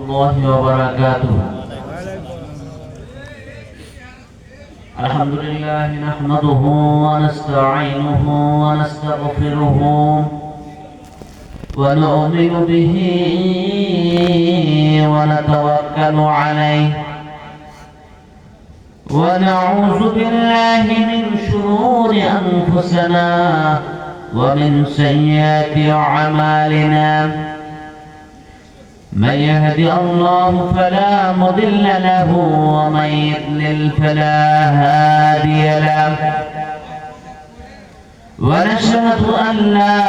الله وبركاته. الحمد لله نحمده ونستعينه ونستغفره ونؤمن به ونتوكل عليه ونعوذ بالله من شرور أنفسنا ومن سيئات أعمالنا. من يهدي الله فلا مضل له ومن يضلل فلا هادي له. ونشهد أن لا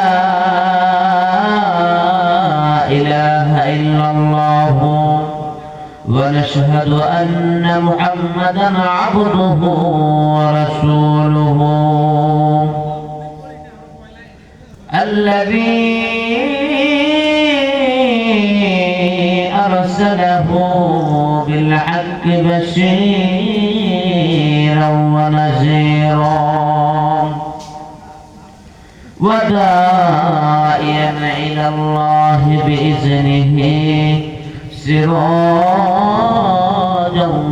إله إلا الله ونشهد أن محمدا عبده ورسوله الذي أرسله بالحق بشيرا ونذيرا وداعيا إلى الله بإذنه سراجا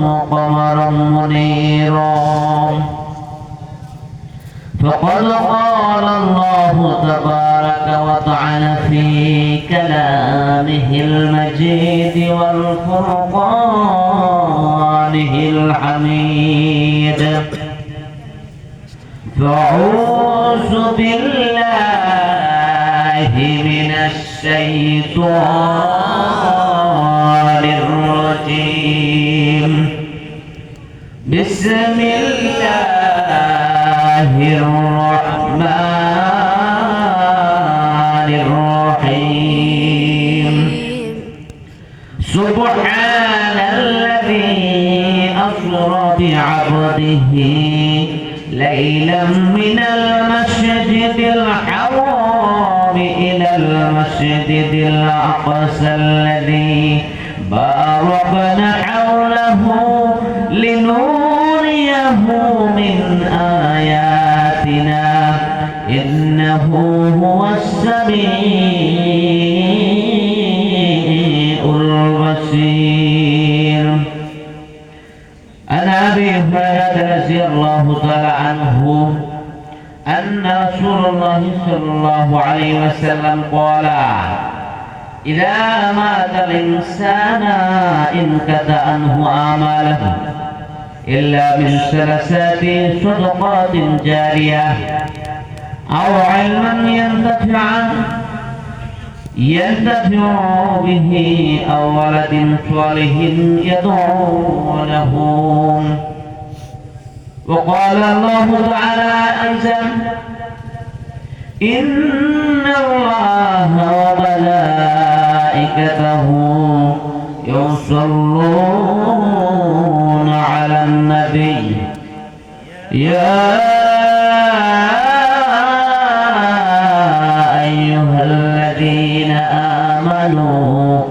وقمرا منيرا. فقد قال الله تبارك وتعالى في كلامه المجيد والفرقانه الحميد: فأعوذ بالله من الشيطان الرجيم. بسم الله الرحمن الرحيم. سبحان الذي أسرى بعبده ليلا من المسجد الحرام إلى المسجد الأقصى الذي باركنا حوله لنريه من آياتنا إنه هو السميع البصير. عن أبي هريرة رضي الله تعالى عنه أن رسول الله صلى الله عليه وسلم قال: إذا مات الإنسان انقطع عنه أعماله إلا من ثلاث صدقات جارية أو علما ينتفع به أو ولد صالح يدعو له. وقال الله تعالى أيضا: إن الله وملائكته يصلون على النبي يا أيها الذين آمنوا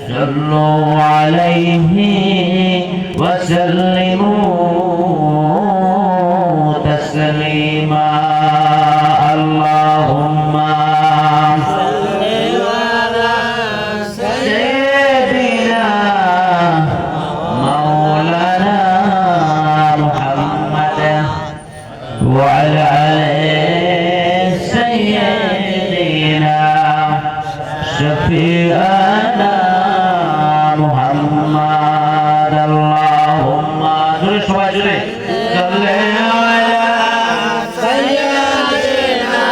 صلوا عليه وسلموا تسليما. اللهم صل على سيدنا مولانا محمد وعلى آل سيدنا شفيعنا محمد. اللهم صل على سيدنا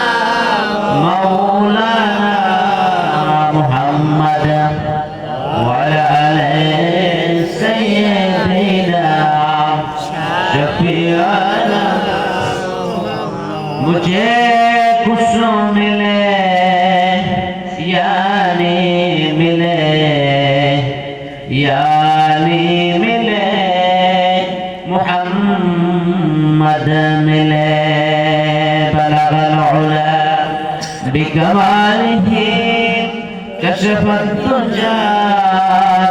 مولانا محمد وعلى آل سيدنا شفيعنا. मुझे कुछ मिले यानी मिले मुहम्मद मिले बलगल उला बिकमालिह कशफत तुजा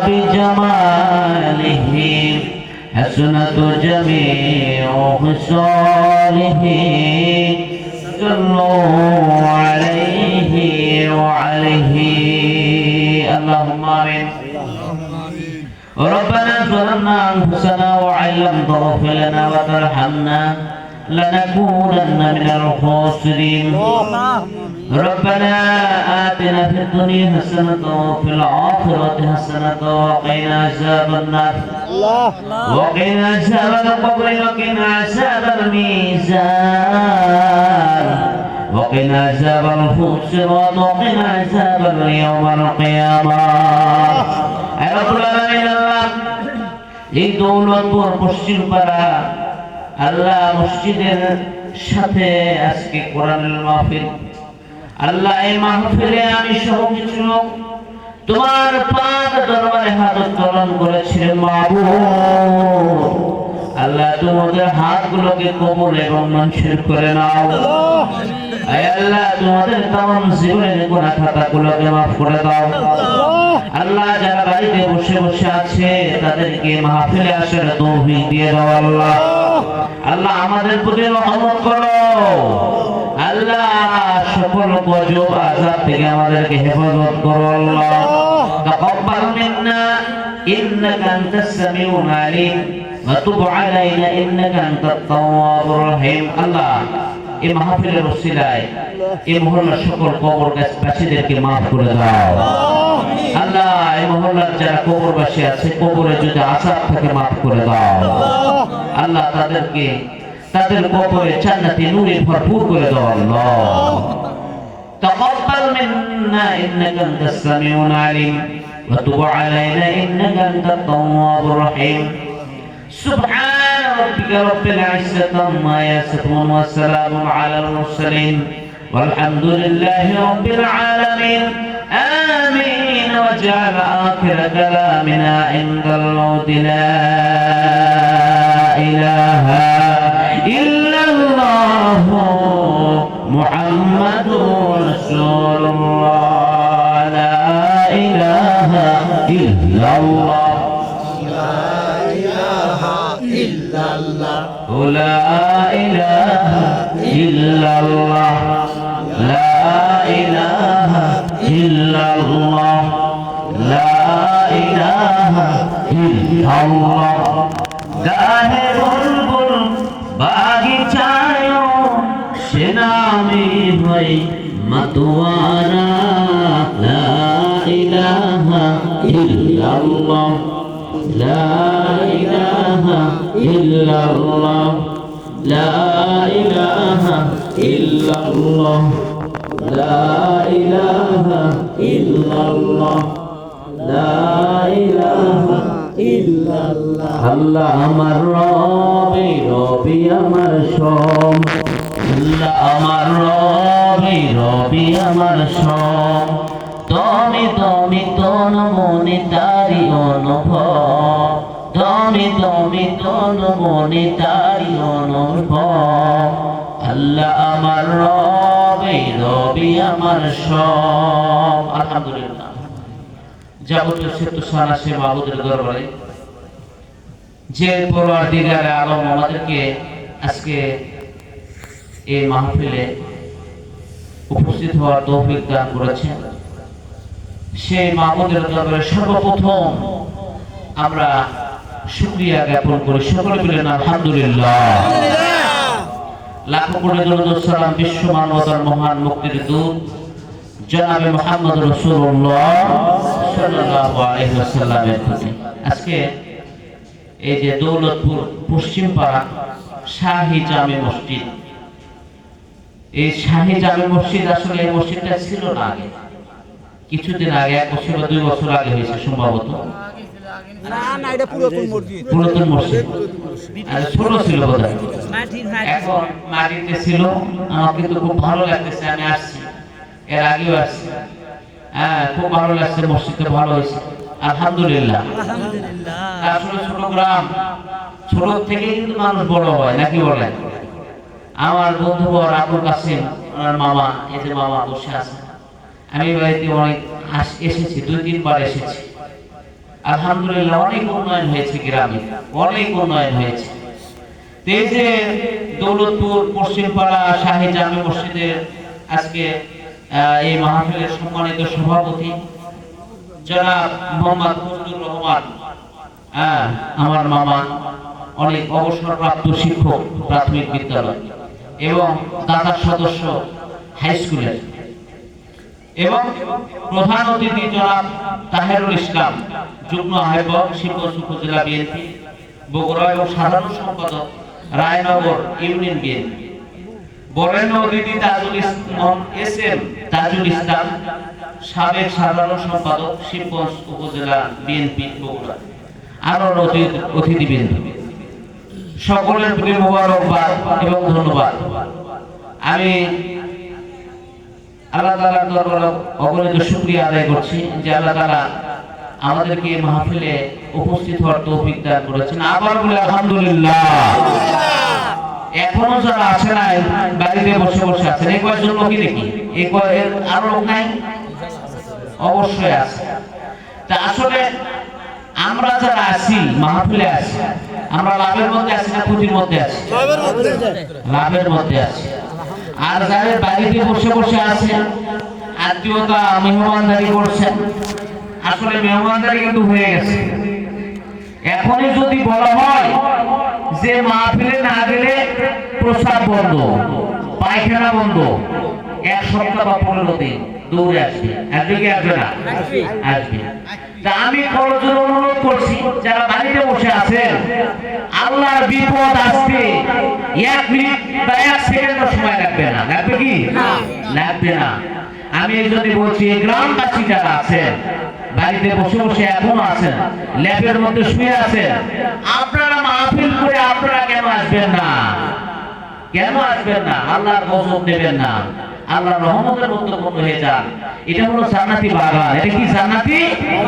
बिजमालिह हसनत जमीउ खसालिह सल्लु अलैहि व अलैहि। अल्लाहुम्मा आमीन। ربنا ظلمنا أنفسنا وإن لم تغفر لنا وترحمنا لنكونن من الخاسرين ربنا آتنا في الدنيا حسنة وفي الآخرة حسنة وقنا عذاب النار وقنا عذاب القبر وقنا عذاب الميزان وقنا عذاب الصراط وقنا عذاب يوم القيامة يا رب العالمين الله এই দৌলতপুর পশ্চিম পাড়া আল্লাহ মসজিদের সাথে আজকে কোরআনের মাহফিল আল্লাহ এই মাহফিলে আমি সহ কিছু লোক তোমার পাক দরবারে হাত উত্তোলন করেছিলেন মাবুদ আল্লাহ তোমাদের হাতগুলোকে কবুল এবং মঞ্জুর করে নাও আয় আল্লাহ তোমাদের तमाम জীবনের গুনাহ খাতাগুলোকে maaf করে দাও আল্লাহ যারা বাড়িতে বসে বসে আছে তাদেরকে মাহফিলে আসার তৌফিক দিয়ে দাও আল্লাহ আল্লাহ আমাদের প্রতি রহমত করো আল্লাহ সকল গজব আযাব থেকে আমাদেরকে হেফাজত করো আল্লাহ তাকাব্বাল মিন্না ইন্নাকা আনতাস সামিউল আলিম ওয়া তুব আলাইনা ইন্নাকা আনতাত তাওয়াবুর রহিম আল্লাহ এই মাহফিলের ওসিলায় এই মহল্লার সকল কবরবাসীদেরকে maaf করে দাও আল্লাহ এই মহল্লার যারা কবরবাসী আছে কবরে যদি আযাব থাকে maaf করে দাও আল্লাহ তাদের কবরে জান্নাতি নূরে ভরপুর করে দাও আল্লাহ তাকাব্বাল মিন্না ইন্নাকা আনতাস সামিউল আলিম ওয়া তুব আলাইনা ইন্নাকা আনতাত তাওয়াবুর রহিম سبحان ربك رب العزة عما يصفون وسلام على المرسلين والحمد لله رب العالمين آمين واجعل آخر كلامنا عند الموت لا إله إلا الله محمد رسول الله لا إله إلا الله لا إله إلا الله لا إله إلا الله لا إله إلا الله গাহে বুলবুল বাগিচায় সেনামি হই মাতোয়ারা লা ইলাহা ইল্লাল্লাহ لا إله إلا الله لا إله إلا الله لا إله إلا الله لا إله إلا الله الله আমার রবি রবি আমার সম আল্লাহ আমার রবি রবি আমার সম তুমি তুমি তন মনে তারি অনুভব তুমি তুমি তন মনে তারি অনুভব আল্লাহ আমার রবি রবি আমার সব আলহামদুলিল্লাহ যাবতীয় সত্য সারা সে মাবুদের দরবারে যে পরওয়ারদিগার আলম আমাদেরকে আজকে এই মাহফিলে উপস্থিত হওয়ার তৌফিক দান করেছেন সেই মাহমুদের দরবারে সর্বপ্রথম আমরা শুকরিয়া জ্ঞাপন করি সকলে বলেন আলহামদুলিল্লাহ লাখো কোটি দরুদ সালাম বিশ্ব মানবতার মহান মুক্তির দূত জনাবে মুহাম্মদ রাসূলুল্লাহ সাল্লাল্লাহু আলাইহি ওয়াসাল্লামের প্রতি আজকে এই যে দৌলতপুর পশ্চিম পাড়া শাহী জামে মসজিদ এই শাহী জামে মসজিদ আসলে এই মসজিদটা ছিল না আগে কিছুদিন আগে 1 বছর বা 2 বছর আগে হয়েছে সম্ভবত না না এটা পুরাতন মসজিদ আর ছোট ছিল বোধহয় এখন মাটিতে ছিল আমার কিন্তু খুব ভালো লাগতেছে আমি আসছি এর আগেও আসছি হ্যাঁ খুব ভালো লাগছে মসজিদটা ভালো হয়েছে আলহামদুলিল্লাহ আসলে ছোট গ্রাম ছোট থেকে কিন্তু মানুষ বড় হয় নাকি বলেন আমার বন্ধু আবুল কাসিম ওনার মামা এই যে মামা বসে আছে আমি বাড়িতে অনেক এসেছি 2-3 বার এসেছি আলহামদুলিল্লাহ অনেক উন্নয়ন হয়েছে গ্রামে অনেক উন্নয়ন হয়েছে এই যে দৌলতপুর পশ্চিমপাড়া শাহী জামে মসজিদের আজকে এই মাহফিলের সম্মানিত সভাপতি জনাব মোহাম্মদ ফজলুর রহমান বর্তমান আমার মামা অনেক অবসরপ্রাপ্ত শিক্ষক প্রাথমিক বিদ্যালয় এবং দাদার সদস্য হাই স্কুলের এবং প্রধান অতিথি জনাব তাহেরুল ইসলাম যুগ্ম আহ্বায়ক শিবগঞ্জ উপজেলা বিএনপি বগুড়া এবং সাধারণ সম্পাদক রায়নগর ইউনিয়ন বিএনপি। বরেণ্য অতিথি তাজুল ইসলাম সাবেক সাধারণ সম্পাদক শিবগঞ্জ উপজেলা বিএনপি বগুড়া। আরো অতিথিবৃন্দ সকলের প্রতি মোবারকবাদ এবং ধন্যবাদ। আমি আল্লাহ তাআলার দরবারে অগণিত শুকরিয়া আদায় করছি যে আল্লাহ তাআলা আমাদেরকে মাহফিলে উপস্থিত হওয়ার তৌফিক দান করেছেন। আবার বলে আলহামদুলিল্লাহ। এখনো যারা আছে না বাড়িতে বসে বসে আছেন, এই কয়েকজন লোকই নাকি আরো লোক নাই? অবশ্যই আছে। তা আসলে আমরা যারা আছি মাহফিলে আছি, আমরা লাভের মধ্যে আছি না ক্ষতির মধ্যে আছি? লাভের মধ্যে আছি। আর যারা বাড়িতে বসে বসে আছেন আত্মীয়তা মেহমানদারি করছেন, আসলে মেহমানদারি কিন্তু হয়ে গেছে। এখনই যদি বলা হয় যে মাহফিলে না গেলে প্রসাদ বন্ধ, পায়খানা বন্ধ, এক সপ্তাহ বা 15 দিন দৌড়ে আসবে। আসবে কি আসবে না? আসবে। তা আমি করজোড়ে অনুরোধ করছি যারা বাড়িতে বসে আছেন, আল্লাহর বিপদ আসবে 1 মিনিট বা 1 সেকেন্ডও সময় লাগবে না। লাগবে কি? লাগবে না। আমি এই জন্য বলছি এই গ্রামবাসী যারা আছেন বাড়িতে বসে বসে এখনো আছেন, ল্যাপের মধ্যে শুয়ে আছেন, আপনারা মাহফিল করে আপনারা কেন আসবেন না? কেন আসবেন না? আল্লাহর গজব দেবেন না, আল্লাহর রহমতের মধ্যে পূর্ণ হয়ে যান। এটা হলো জান্নাতি বাগান। এটা কি জান্নাতি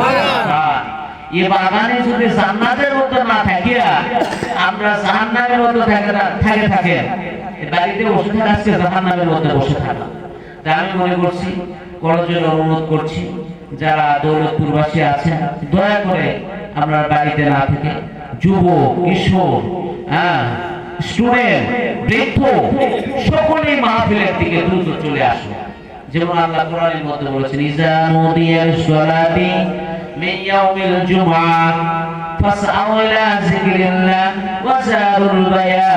বাগান? এই বাগানে যদি জান্নাতের মধ্যে না থাকিয়া আমরা জাহান্নামের মধ্যে থাকে বাড়িতে বসে থাকা আজকে জাহান্নামের মধ্যে বসে থাকা। তা আমি মনে করছি করজোড়ে অনুরোধ করছি যারা দৌলতপুরবাসী আছেন দয়া করে আমরা বাড়িতে না থেকে যুবক, কিশোর, স্টুডেন্ট, বৃদ্ধ সকলেই মাহফিলের দিকে দ্রুত চলে আসুন। যেমন আল্লাহ কোরআনের মধ্যে বলেছেন ইজা নুদিয়াস সালাতি মিন ইয়াউমিল জুমআহ ফাসআউ ইলা যিকরিল্লাহ ওয়া যারুল বায়া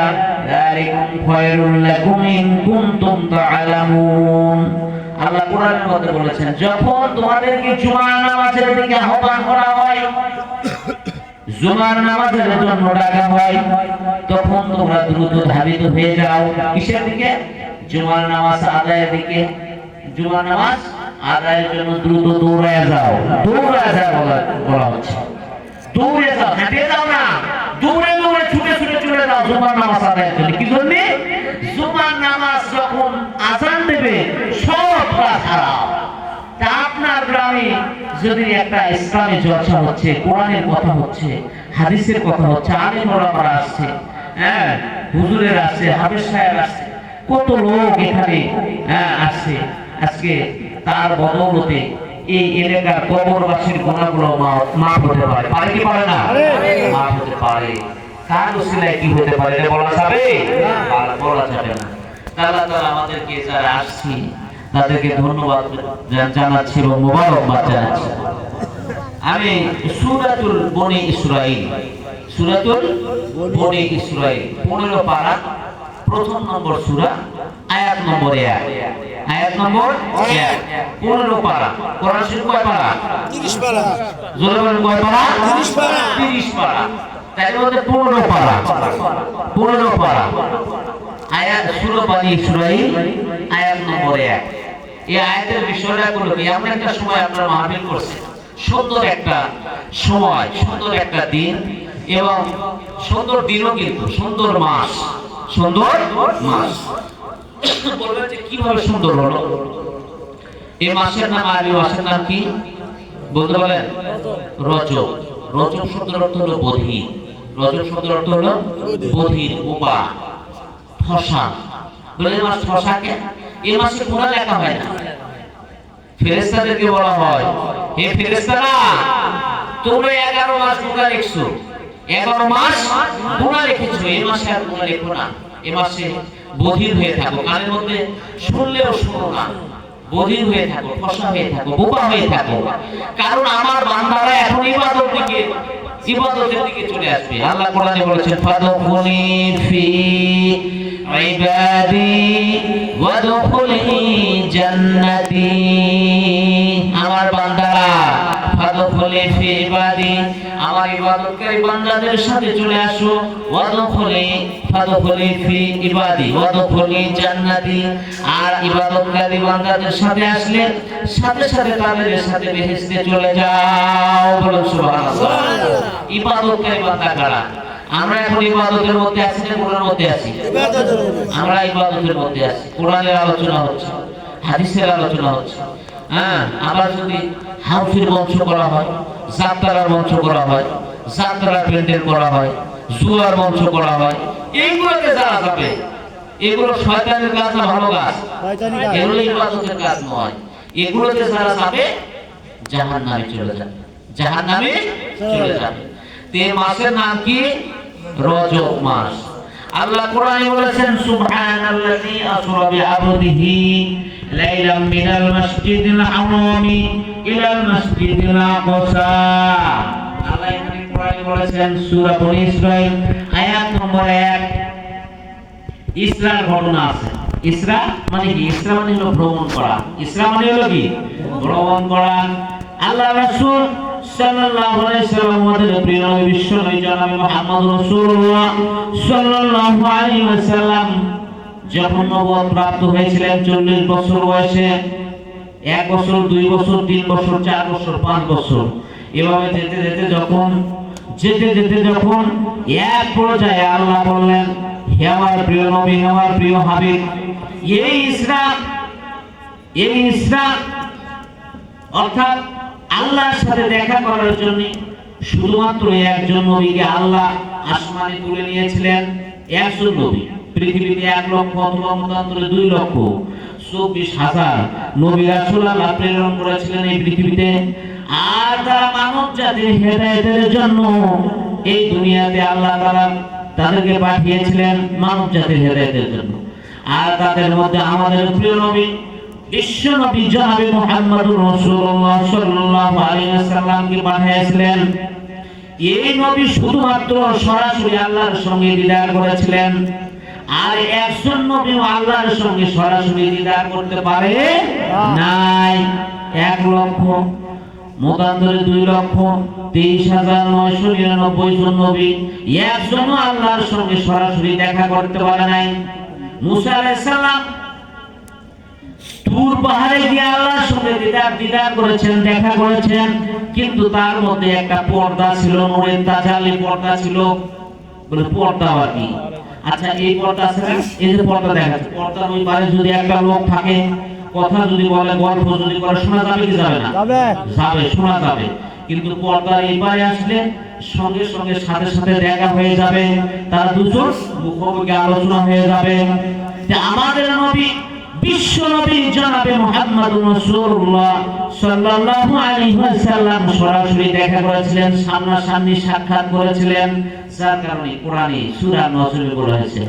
যালিকুম খায়রুল লাকুম ইন কুনতুম তা'লামুন। আল্লাহ কোরআনের মধ্যে বলেছেন যখন তোমাদেরকে জুমার নামাজের দিকে আহ্বান করা হয়, জুমার নামাজের জন্য ডাকা হয়, তখন তোমরা দ্রুত ধাবিত হয়ে যাও কিসের দিকে? জুমার নামাজ আদায়ের দিকে। জুমার নামাজ আদায়ের জন্য দ্রুত দৌড়ায় যাও। দৌড়ায় যাও বলা হচ্ছে, দৌড়ে যাও, হেঁটে যাও না, দৌড়ে দৌড়ে ছুটে ছুটে চলে যাও জুমার নামাজ আদায়ের জন্য। কি জন্য? জুমার নামাজ যখন আযান দেবে সব কাজ হারাম। তা আপনার গ্রামে যদি একটা ইসলামী চর্চা হচ্ছে, কোরআনের কথা হচ্ছে, হাদিসের কথা হচ্ছে, আলেম ওলামারা আসছে, হুজুরের আসছে, হাফেজ সাহেব আসছে, কত লোক এখানে আসছে, আজকে তার বদৌলতে এই এলাকার কবরবাসীর গুনাহগুলো মাফ হতে পারে। পারে কি পারে না? মাফ হতে পারে। কার ওসিলায় কি হতে পারে এটা বলা যাবে? বলা যাবে না। আল্লাহ তাআলা আমাদেরকে যারা আসছি তাদেরকে ধন্যবাদ জানাচ্ছি এবং মোবারকবাদ জানাচ্ছি। আমি সূরাতুল বনী ইসরাঈল 15 পারা, প্রথম নম্বর সূরা, আয়াত নম্বর 1। আয়াত নম্বর 1, 15 পারা। কোরআন শরীফ কয় পারা? 30 পারা। জোরে বলেন কয় পারা? 30 পারা। 30 পারা। তার মধ্যে 15 পারা। 15 পারা। আয়াত সূরা বনী ইসরাঈল আয়াত নম্বর 1। এই আয়াতের বিষয়টা হলো কি, আমরা একটা সময় আপনারা মাহফিল করছেন, সুন্দর একটা সময়, সুন্দর একটা দিন এবং সুন্দর দিনও, কিন্তু সুন্দর মাস, সুন্দর মাস। বলবেন যে কিভাবে সুন্দর হলো? এই মাসের নাম, আরবি মাসের নাম কি বলতে বলেন? রজব। রজব শব্দের অর্থ হলো বধির। রজব শব্দের অর্থ হলো বধির, বোবা, ফসা। বলে এই মাস ফসাকে, এই মাসে গুনাহ লেখা হয় না। ফেরেশতাদেরকে বলা হয়, হে ফেরেশতারা, তোমরা 11 মাস গুনাহ লিখছো, 11 মাস গুনাহ লিখেছো, এই মাসে আর গুনাহ লেখো না। এই মাসে বধির হয়ে থাকো, কানের মধ্যে শুনলেও শোনো না, বধির হয়ে থাকো, ফসা হয়ে থাকো, বোবা হয়ে থাকো, কারণ আমার বান্দারা এখন ইবাদতের দিকে চলে আসবে। আল্লাহ কোরআনে বলেছেন ফাদখুলি ফি ইবাদি ওয়াদখুলি জান্নাতি। আমার বান্দারা ফাদখুলি ফি ইবাদি, আমার ইবাদতকারী বান্দাদের সাথে চলে আসো। ফাদখুলি ফি ইবাদি ওয়াদখুলি জান্নাতি, আর ইবাদতকারী বান্দাদের সাথে আসলে সাথে সাথে তাদের সাথে বেহেশতে চলে যাও। বলুন সুবহানাল্লাহ। ইবাদতকারী বান্দা কারা? আমরা এখন ইবাদতের মধ্যে আছি না কোরআনের মধ্যে আছি? আমরা ইবাদতের মধ্যে আছি। কোরআনের আলোচনা হচ্ছে, হাদিসের আলোচনা হচ্ছে। হ্যাঁ, আবার যদি হাউসের মঞ্চ করা হয়, যাত্রার মঞ্চ করা হয়, যাত্রার প্যান্ডেল করা হয়, জুয়ার মঞ্চ করা হয়, এইগুলোতে যারা যাবে, এগুলো শয়তানের কাজ না ভালো কাজ? এগুলো ইবাদতের কাজ নয়। এগুলোতে যারা যাবে জাহান্নামে চলে যাবে, জাহান্নামে চলে যাবে। তে মাসের নাম কি? রজব মাস। আল্লাহ কোরআনে বলেছেন সুবহানাল্লাযী আসরা বিআবদিহি লাইলাম মিনাল মাসজিদিল হারামি ইলাল মাসজিদিল আকসা। আল্লাহ এখানে কোরআনে বলেছেন সূরা বনী ইসরাঈল আয়াত নম্বর 1, ইসরার ঘটনা আছে। ইসরা মানে কি? ইসরা মানে হলো ভ্রমণ করা। ইসরা মানে হলো কি? ভ্রমণ করা। আল্লাহ রাসূল সাল্লাল্লাহু আলাইহি ওয়াসাল্লাম আমাদের প্রিয় নবী বিশ্ব নবী জনাব মুহাম্মদ রাসূলুল্লাহ সাল্লাল্লাহু আলাইহি ওয়াসাল্লাম যখন নবুয়ত প্রাপ্ত হয়েছিলেন 40 বছর বয়সে, 1 বছর, 2 বছর, 3 বছর, 4 বছর, 5 বছর, এভাবে যেতে যেতে যখন এক পর্যায়ে আল্লাহ বললেন, হে আমার প্রিয় নবী, হে আমার প্রিয় হাবিব, এই ইসরা অর্থাৎ আল্লাহর সাথে দেখা করার জন্য শুধুমাত্র একজন নবীকে আল্লাহ আসমানে তুলে নিয়েছিলেন। একজন নবী, পৃথিবীতে 1 লক্ষ অথবা মতান্তরে 2 লক্ষ 24,000 নবী রাসূল আল্লাহ প্রেরণ করেছিলেন এই পৃথিবীতে। আর তারা মানব জাতির হেদায়েতের জন্য এই দুনিয়াতে আল্লাহ তাআলা তাদেরকে পাঠিয়েছিলেন মানব জাতির হেদায়েতের জন্য। আর তাদের মধ্যে আমাদের প্রিয় নবী বিশ্ব নবী জনাবে মুহাম্মদুর রাসূলুল্লাহ সাল্লাল্লাহু আলাইহি ওয়াসাল্লামকে পাঠিয়েছিলেন। এই নবী শুধুমাত্র সরাসরি আল্লাহর সঙ্গে দিদার করেছিলেন। আর একজন নবী আল্লাহর সঙ্গে সরাসরি দিদার করতে পারে নাই। 1 লক্ষ মতান্তরে 2 লক্ষ 23,999 জন নবী একজনও আল্লাহর সঙ্গে সরাসরি দেখা করতে পারে নাই। মুসা আলাইহিস সালাম তুর পাহাড়ে গিয়ে আল্লাহর সঙ্গে দিদার করেছেন, দেখা করেছেন, কিন্তু তার মধ্যে একটা পর্দা ছিল, নূরের তাজালি পর্দা ছিল। বলে পর্দা আর কি? আচ্ছা, এই পর্দা আছে না, এই যে পর্দা দেখা যাচ্ছে, পর্দার ওই পারে যদি একটা লোক থাকে, কথা যদি বলে, গল্প যদি করে, শোনা যাবে কি যাবে না? যাবে, শোনা যাবে। কিন্তু পর্দার এই পারে আসলে সঙ্গে সঙ্গে সাথে সাথে দেখা হয়ে যাবে, তার দুজন মুখোমুখি আলোচনা হয়ে যাবে। আমাদের নবী বিশ্ব নবী জনাবে মুহাম্মদুর রাসূলুল্লাহ সাল্লাল্লাহু আলাইহি ওয়াসাল্লাম সরাসরি দেখা করেছিলেন, সামনাসামনি সাক্ষাৎ করেছিলেন। যার কারণে কোরআনে সূরা নজরে বলা হয়েছে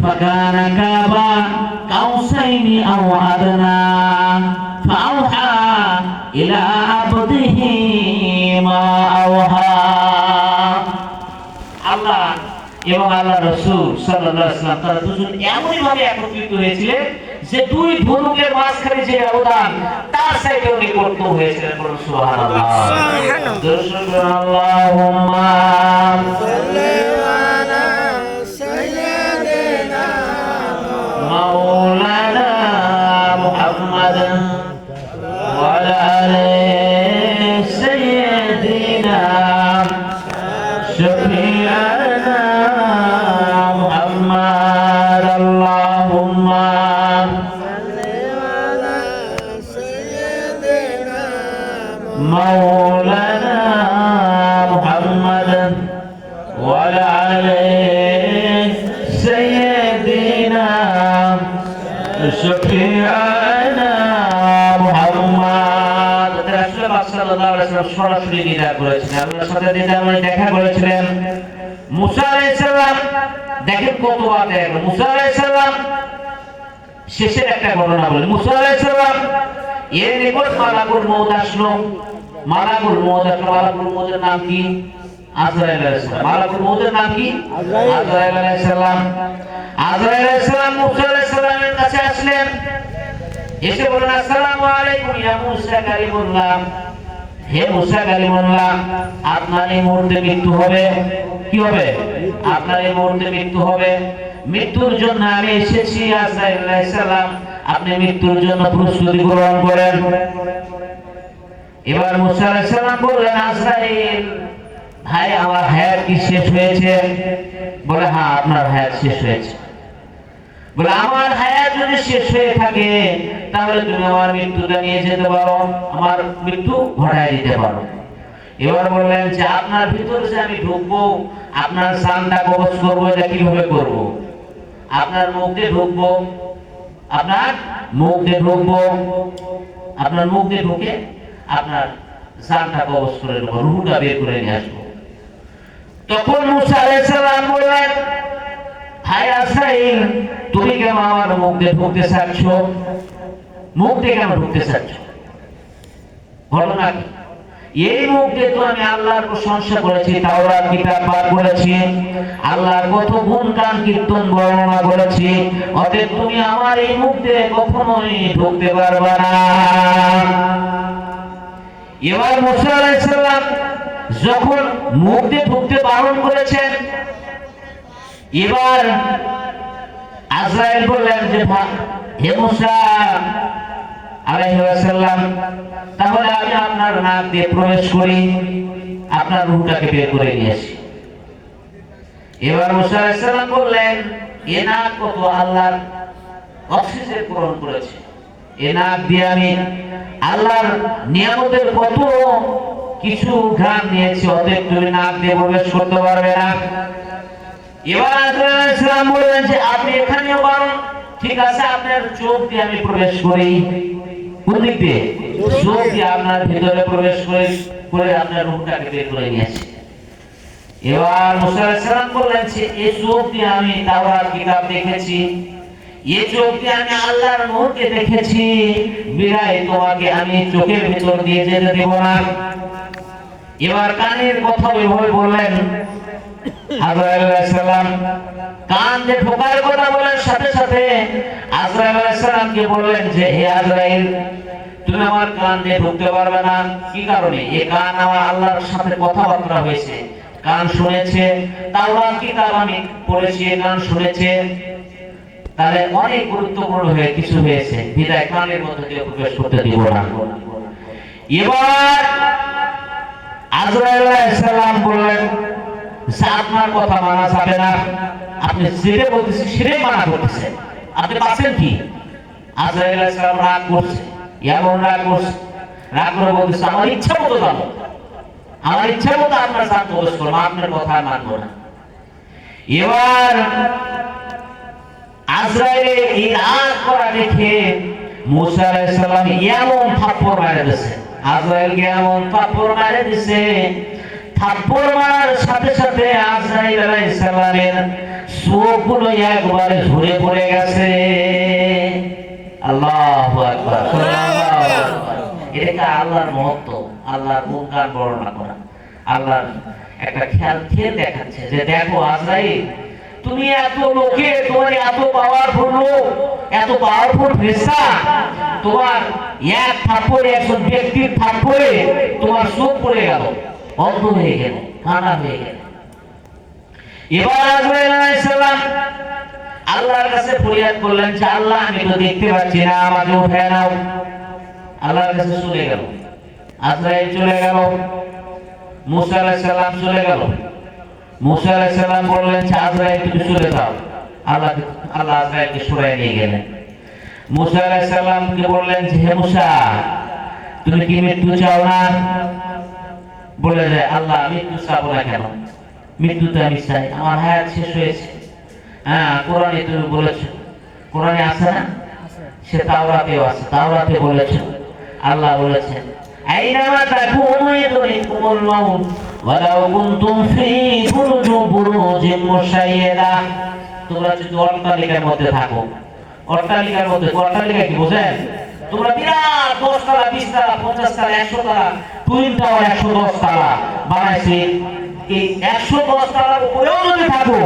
ফাকানা কাবা কাউসাইনি আও আদনা ফাআওহা ইলা আবদিহি মা আওহা। আল্লাহ এবং আল্লাহ রাসূল সাল্লাল্লাহু আলাইহি ওয়াসাল্লাম তারা দুজন এমনই ভাবে একত্রিত হয়েছিলেন যে 2 ধনুকের মাঝখানে যে ব্যবধান তার চাইতে নিকটতম হয়েছিলেন। বলুন সুবহানাল্লাহ। আল্লাহুম্মা সাল্লি আলা সাইয়্যিদিনা মাওলানা মুহাম্মাদ ওয়া আলা আলি সাইয়্যিদিনা শাফিআনা মুহাম্মাদ। আল্লাহুম্মা সাল্লি আলা সাইয়্যিদিনা মাওলানা মুহাম্মাদ ওয়া আলা আলি সাইয়্যিদিনা শাফিআনা মুহাম্মাদ। রাসূলুল্লাহ সাল্লাল্লাহু আলাইহি ওয়াসাল্লাম সরাসরি দিদার করেছিলেন, আল্লাহর সাথে দিদার মানে দেখা করেছিলেন। মুসা আলাইহিস সালাম দেখেন কত আগে মুসা আলাইহিস সালাম শেষের একটা ঘটনা বলি। মুসা আলাইহিস সালাম এর নিকট মালাকুল মউত আসলো। মালাকুল মউতের নাম কি? আজরাইল আলাইহিস সালাম। মালাকুল মউতের নাম কি? আজরাইল আলাইহিস সালাম। আজরাইল আলাইহিস সালাম মুসা আলাইহিস সালামের কাছে আসলেন। এসে বললেন, আসসালামু আলাইকুম ইয়া মুসা কালিমুল্লাহ। হে মুসা কালিমুল্লাহ, আপনার এই মুহূর্তে মৃত্যু হবে। কি হবে? আপনার এই মুহূর্তে মৃত্যু হবে। মৃত্যুর জন্য আমি এসেছি। আজরাইল আলাইহিস সালাম, আপনি মৃত্যুর জন্য প্রস্তুতি গ্রহণ করেন। এবার মুসা আলাইহিস সালাম বললেন, আজরাইল ভাই, আমার হায়াত কি শেষ হয়েছে? বলে, হ্যাঁ, আপনার হায়াত শেষ হয়েছে। বলে, আমার হায়াত যদি শেষ হয়ে থাকে তাহলে তুমি আমার মৃত্যুটা নিয়ে যেতে পারো, আমার মৃত্যু ঘটায় দিতে পারো। এবার বললেন যে আপনার ভিতরে যে আমি ঢুকবো, আপনার সানটা কবজ করবো, এটা কিভাবে করবো? আপনার মুখ দিয়ে ঢুকবো, আপনার মুখ দিয়ে ঢুকবো, আপনার মুখ দিয়ে ঢুকে আপনার জানটা কবজ করে নেবো, রূহটা বের করে নিয়ে আসবো। তখন মুসা আলাইহিস সালাম বললেন, হায় আজরাইল, তুমি কেন আমার মুখ দিয়ে ঢুকতে চাচ্ছ? মুখ দিয়ে কেন ঢুকতে চাচ্ছ? ঘটনা কি? এই মুখ দিয়ে তো আমি আল্লাহর প্রশংসা করেছি, তাওরাত কিতাব পাঠ করেছি, আল্লাহর কত গুণগান কীর্তন বর্ণনা করেছি। অতএব তুমি আমার এই মুখ দিয়ে কখনোই ঢুকতে পারবে না। এবার মুসা আলাইহিস সালাম যখন মুখ দিয়ে ঢুকতে বারণ করেছেন, এবার আজরাইল বললেন যে, হে মুসা আলাইহিস সালাম, তাহলে আমি আপনার নাক দিয়ে প্রবেশ করি, আপনার রূহটাকে বের করে নিয়ে আসি। এবার মুসা আলাইহিস সালাম বললেন, এ নাক কত আল্লাহর অক্সিজেন গ্রহণ করেছে, এ নাক দিয়ে আমি আল্লাহর নিয়ামতের কত কিছু ঘ্রাণ নিয়েছি, অতএব তুমি নাক দিয়ে প্রবেশ করতে পারবে না। এবার আজরাইল আলাইহিস সালাম বললেন যে, আপনি এখানেও পারেন, ঠিক আছে, আপনার চোখ দিয়ে আমি প্রবেশ করি। কোন দিক দিয়ে? চোখ দিয়ে আপনার ভিতরে প্রবেশ করে আপনার রূহটাকে বের করে নিয়ে আসি। এবার মুসা আলাইহিস সালাম বললেন যে, এই চোখ দিয়ে আমি তাওরাত কিতাব দেখেছি, এই চোখ দিয়ে আমি আল্লাহর নূরকে দেখেছি, বিরাই তোমাকে আমি চোখের ভিতর দিয়ে যেতে দেব না। এবার কানের কথা ওইভাবে বললেন। আজরাইল আলাইহিস সালাম কান দিয়ে ঢোকার কথা বলার সাথে সাথে আজরাইল আলাইহিস সালামকে বললেন যে, হে আজরাইল, তুমি আমার কান দিয়ে ঢুকতে পারবে না। কি কারণে? এই কান আমার আল্লাহর সাথে কথাবার্তা হয়েছে, কান শুনেছে, তাওরাত কিতাব আমি পড়েছি, কান শুনেছে, তাহলে অনেক গুরুত্বপূর্ণ হয়ে কিছু হয়েছে, বিদায় কানের মধ্যে দিয়ে প্রবেশ করতে দিব না। এবার আজরাইল আলাইহিস সালাম বললেন, আপনার কথা মানা যাবে না, আপনি যেটা বলতেছেন সেটাই মানা করতেছেন, আপনি পাচ্ছেন কি? আজরাইল আলাইহিস সালাম রাগ করছে, এমন রাগ করছে, রাগ করে বলতেছে, আমার ইচ্ছা মতো যাবো, আমার ইচ্ছা মতো আপনার জান কবজ করবো, আপনার কথা মানবো না। এবার আজরাইল এই রাগ করা দেখে মুসা আলাইহিস সালাম এমন থাপ্পড় মারে দিয়েছে, আজরাইলকে এমন থাপ্পড় মারে দিয়েছে, থাপ্পড় মারার সাথে সাথে আজরাইল আলাইহিস সালামের চোখগুলো একবারে ঝরে পড়ে গেছে। আল্লাহু আকবার, সুবহানাল্লাহ। এটা আল্লাহর মহত্ব, আল্লাহর গুণগান বর্ণনা করা, আল্লাহর একটা খেল দেখাচ্ছে যে, দেখো আজরাইল, তুমি এত লোকে, তোমার এত পাওয়ারফুল লোক, এত পাওয়ারফুল ফেরেশতা, তোমার এক থাপ্পড়ে, একজন ব্যক্তির থাপ্পড়ে তোমার চোখ পড়ে গেল, অন্ধ হয়ে গেল, কানা হয়ে গেল। এবার আজরাইল আলাইহিস সালাম আল্লাহর কাছে ফরিয়াদ করলেন যে, আল্লাহ, আমি তো দেখতে পাচ্ছি না, আমাকে উঠায় নাও। আল্লাহর কাছে চলে গেল, আজরাইল চলে গেল, মুসা আলাইহিস সালাম চলে গেল। মুসা আলাইহিস সালাম বললেন যে, আজরাইল তুমি চলে যাও। আল্লাহ আজরাইলকে সরিয়ে নিয়ে গেলেন। মুসা আলাইহিস সালামকে বললেন যে, হে মুসা, তুমি কি মৃত্যু চাও না? বলে যায়, আল্লাহ, মৃত্যু চাবো না কেন, মৃত্যু তো আমি চাই, আমার হায়াত শেষ হয়েছে। হ্যাঁ, কোরআনে তুমি বলেছো, কোরআনে আছে না? সে তাওরাতেও আছে, তাওরাতে বলেছো, আল্লাহ বলেছেন, আইনামা তাকুনু ইদরিকুমুল মাউত ওয়ালাউ কুনতুম ফি বুরুজিন মুশাইয়াদা। তোমরা যদি অট্টালিকার মধ্যে থাকো, অট্টালিকার মধ্যে, অট্টালিকা কি বোঝেন? তোমরা বিরাট 10 তলা 20 তলা 50 তলা 100 তলা টুইন টাওয়ার 110 তলা বানাইছে। এই 110 তলার উপরেও যদি থাকো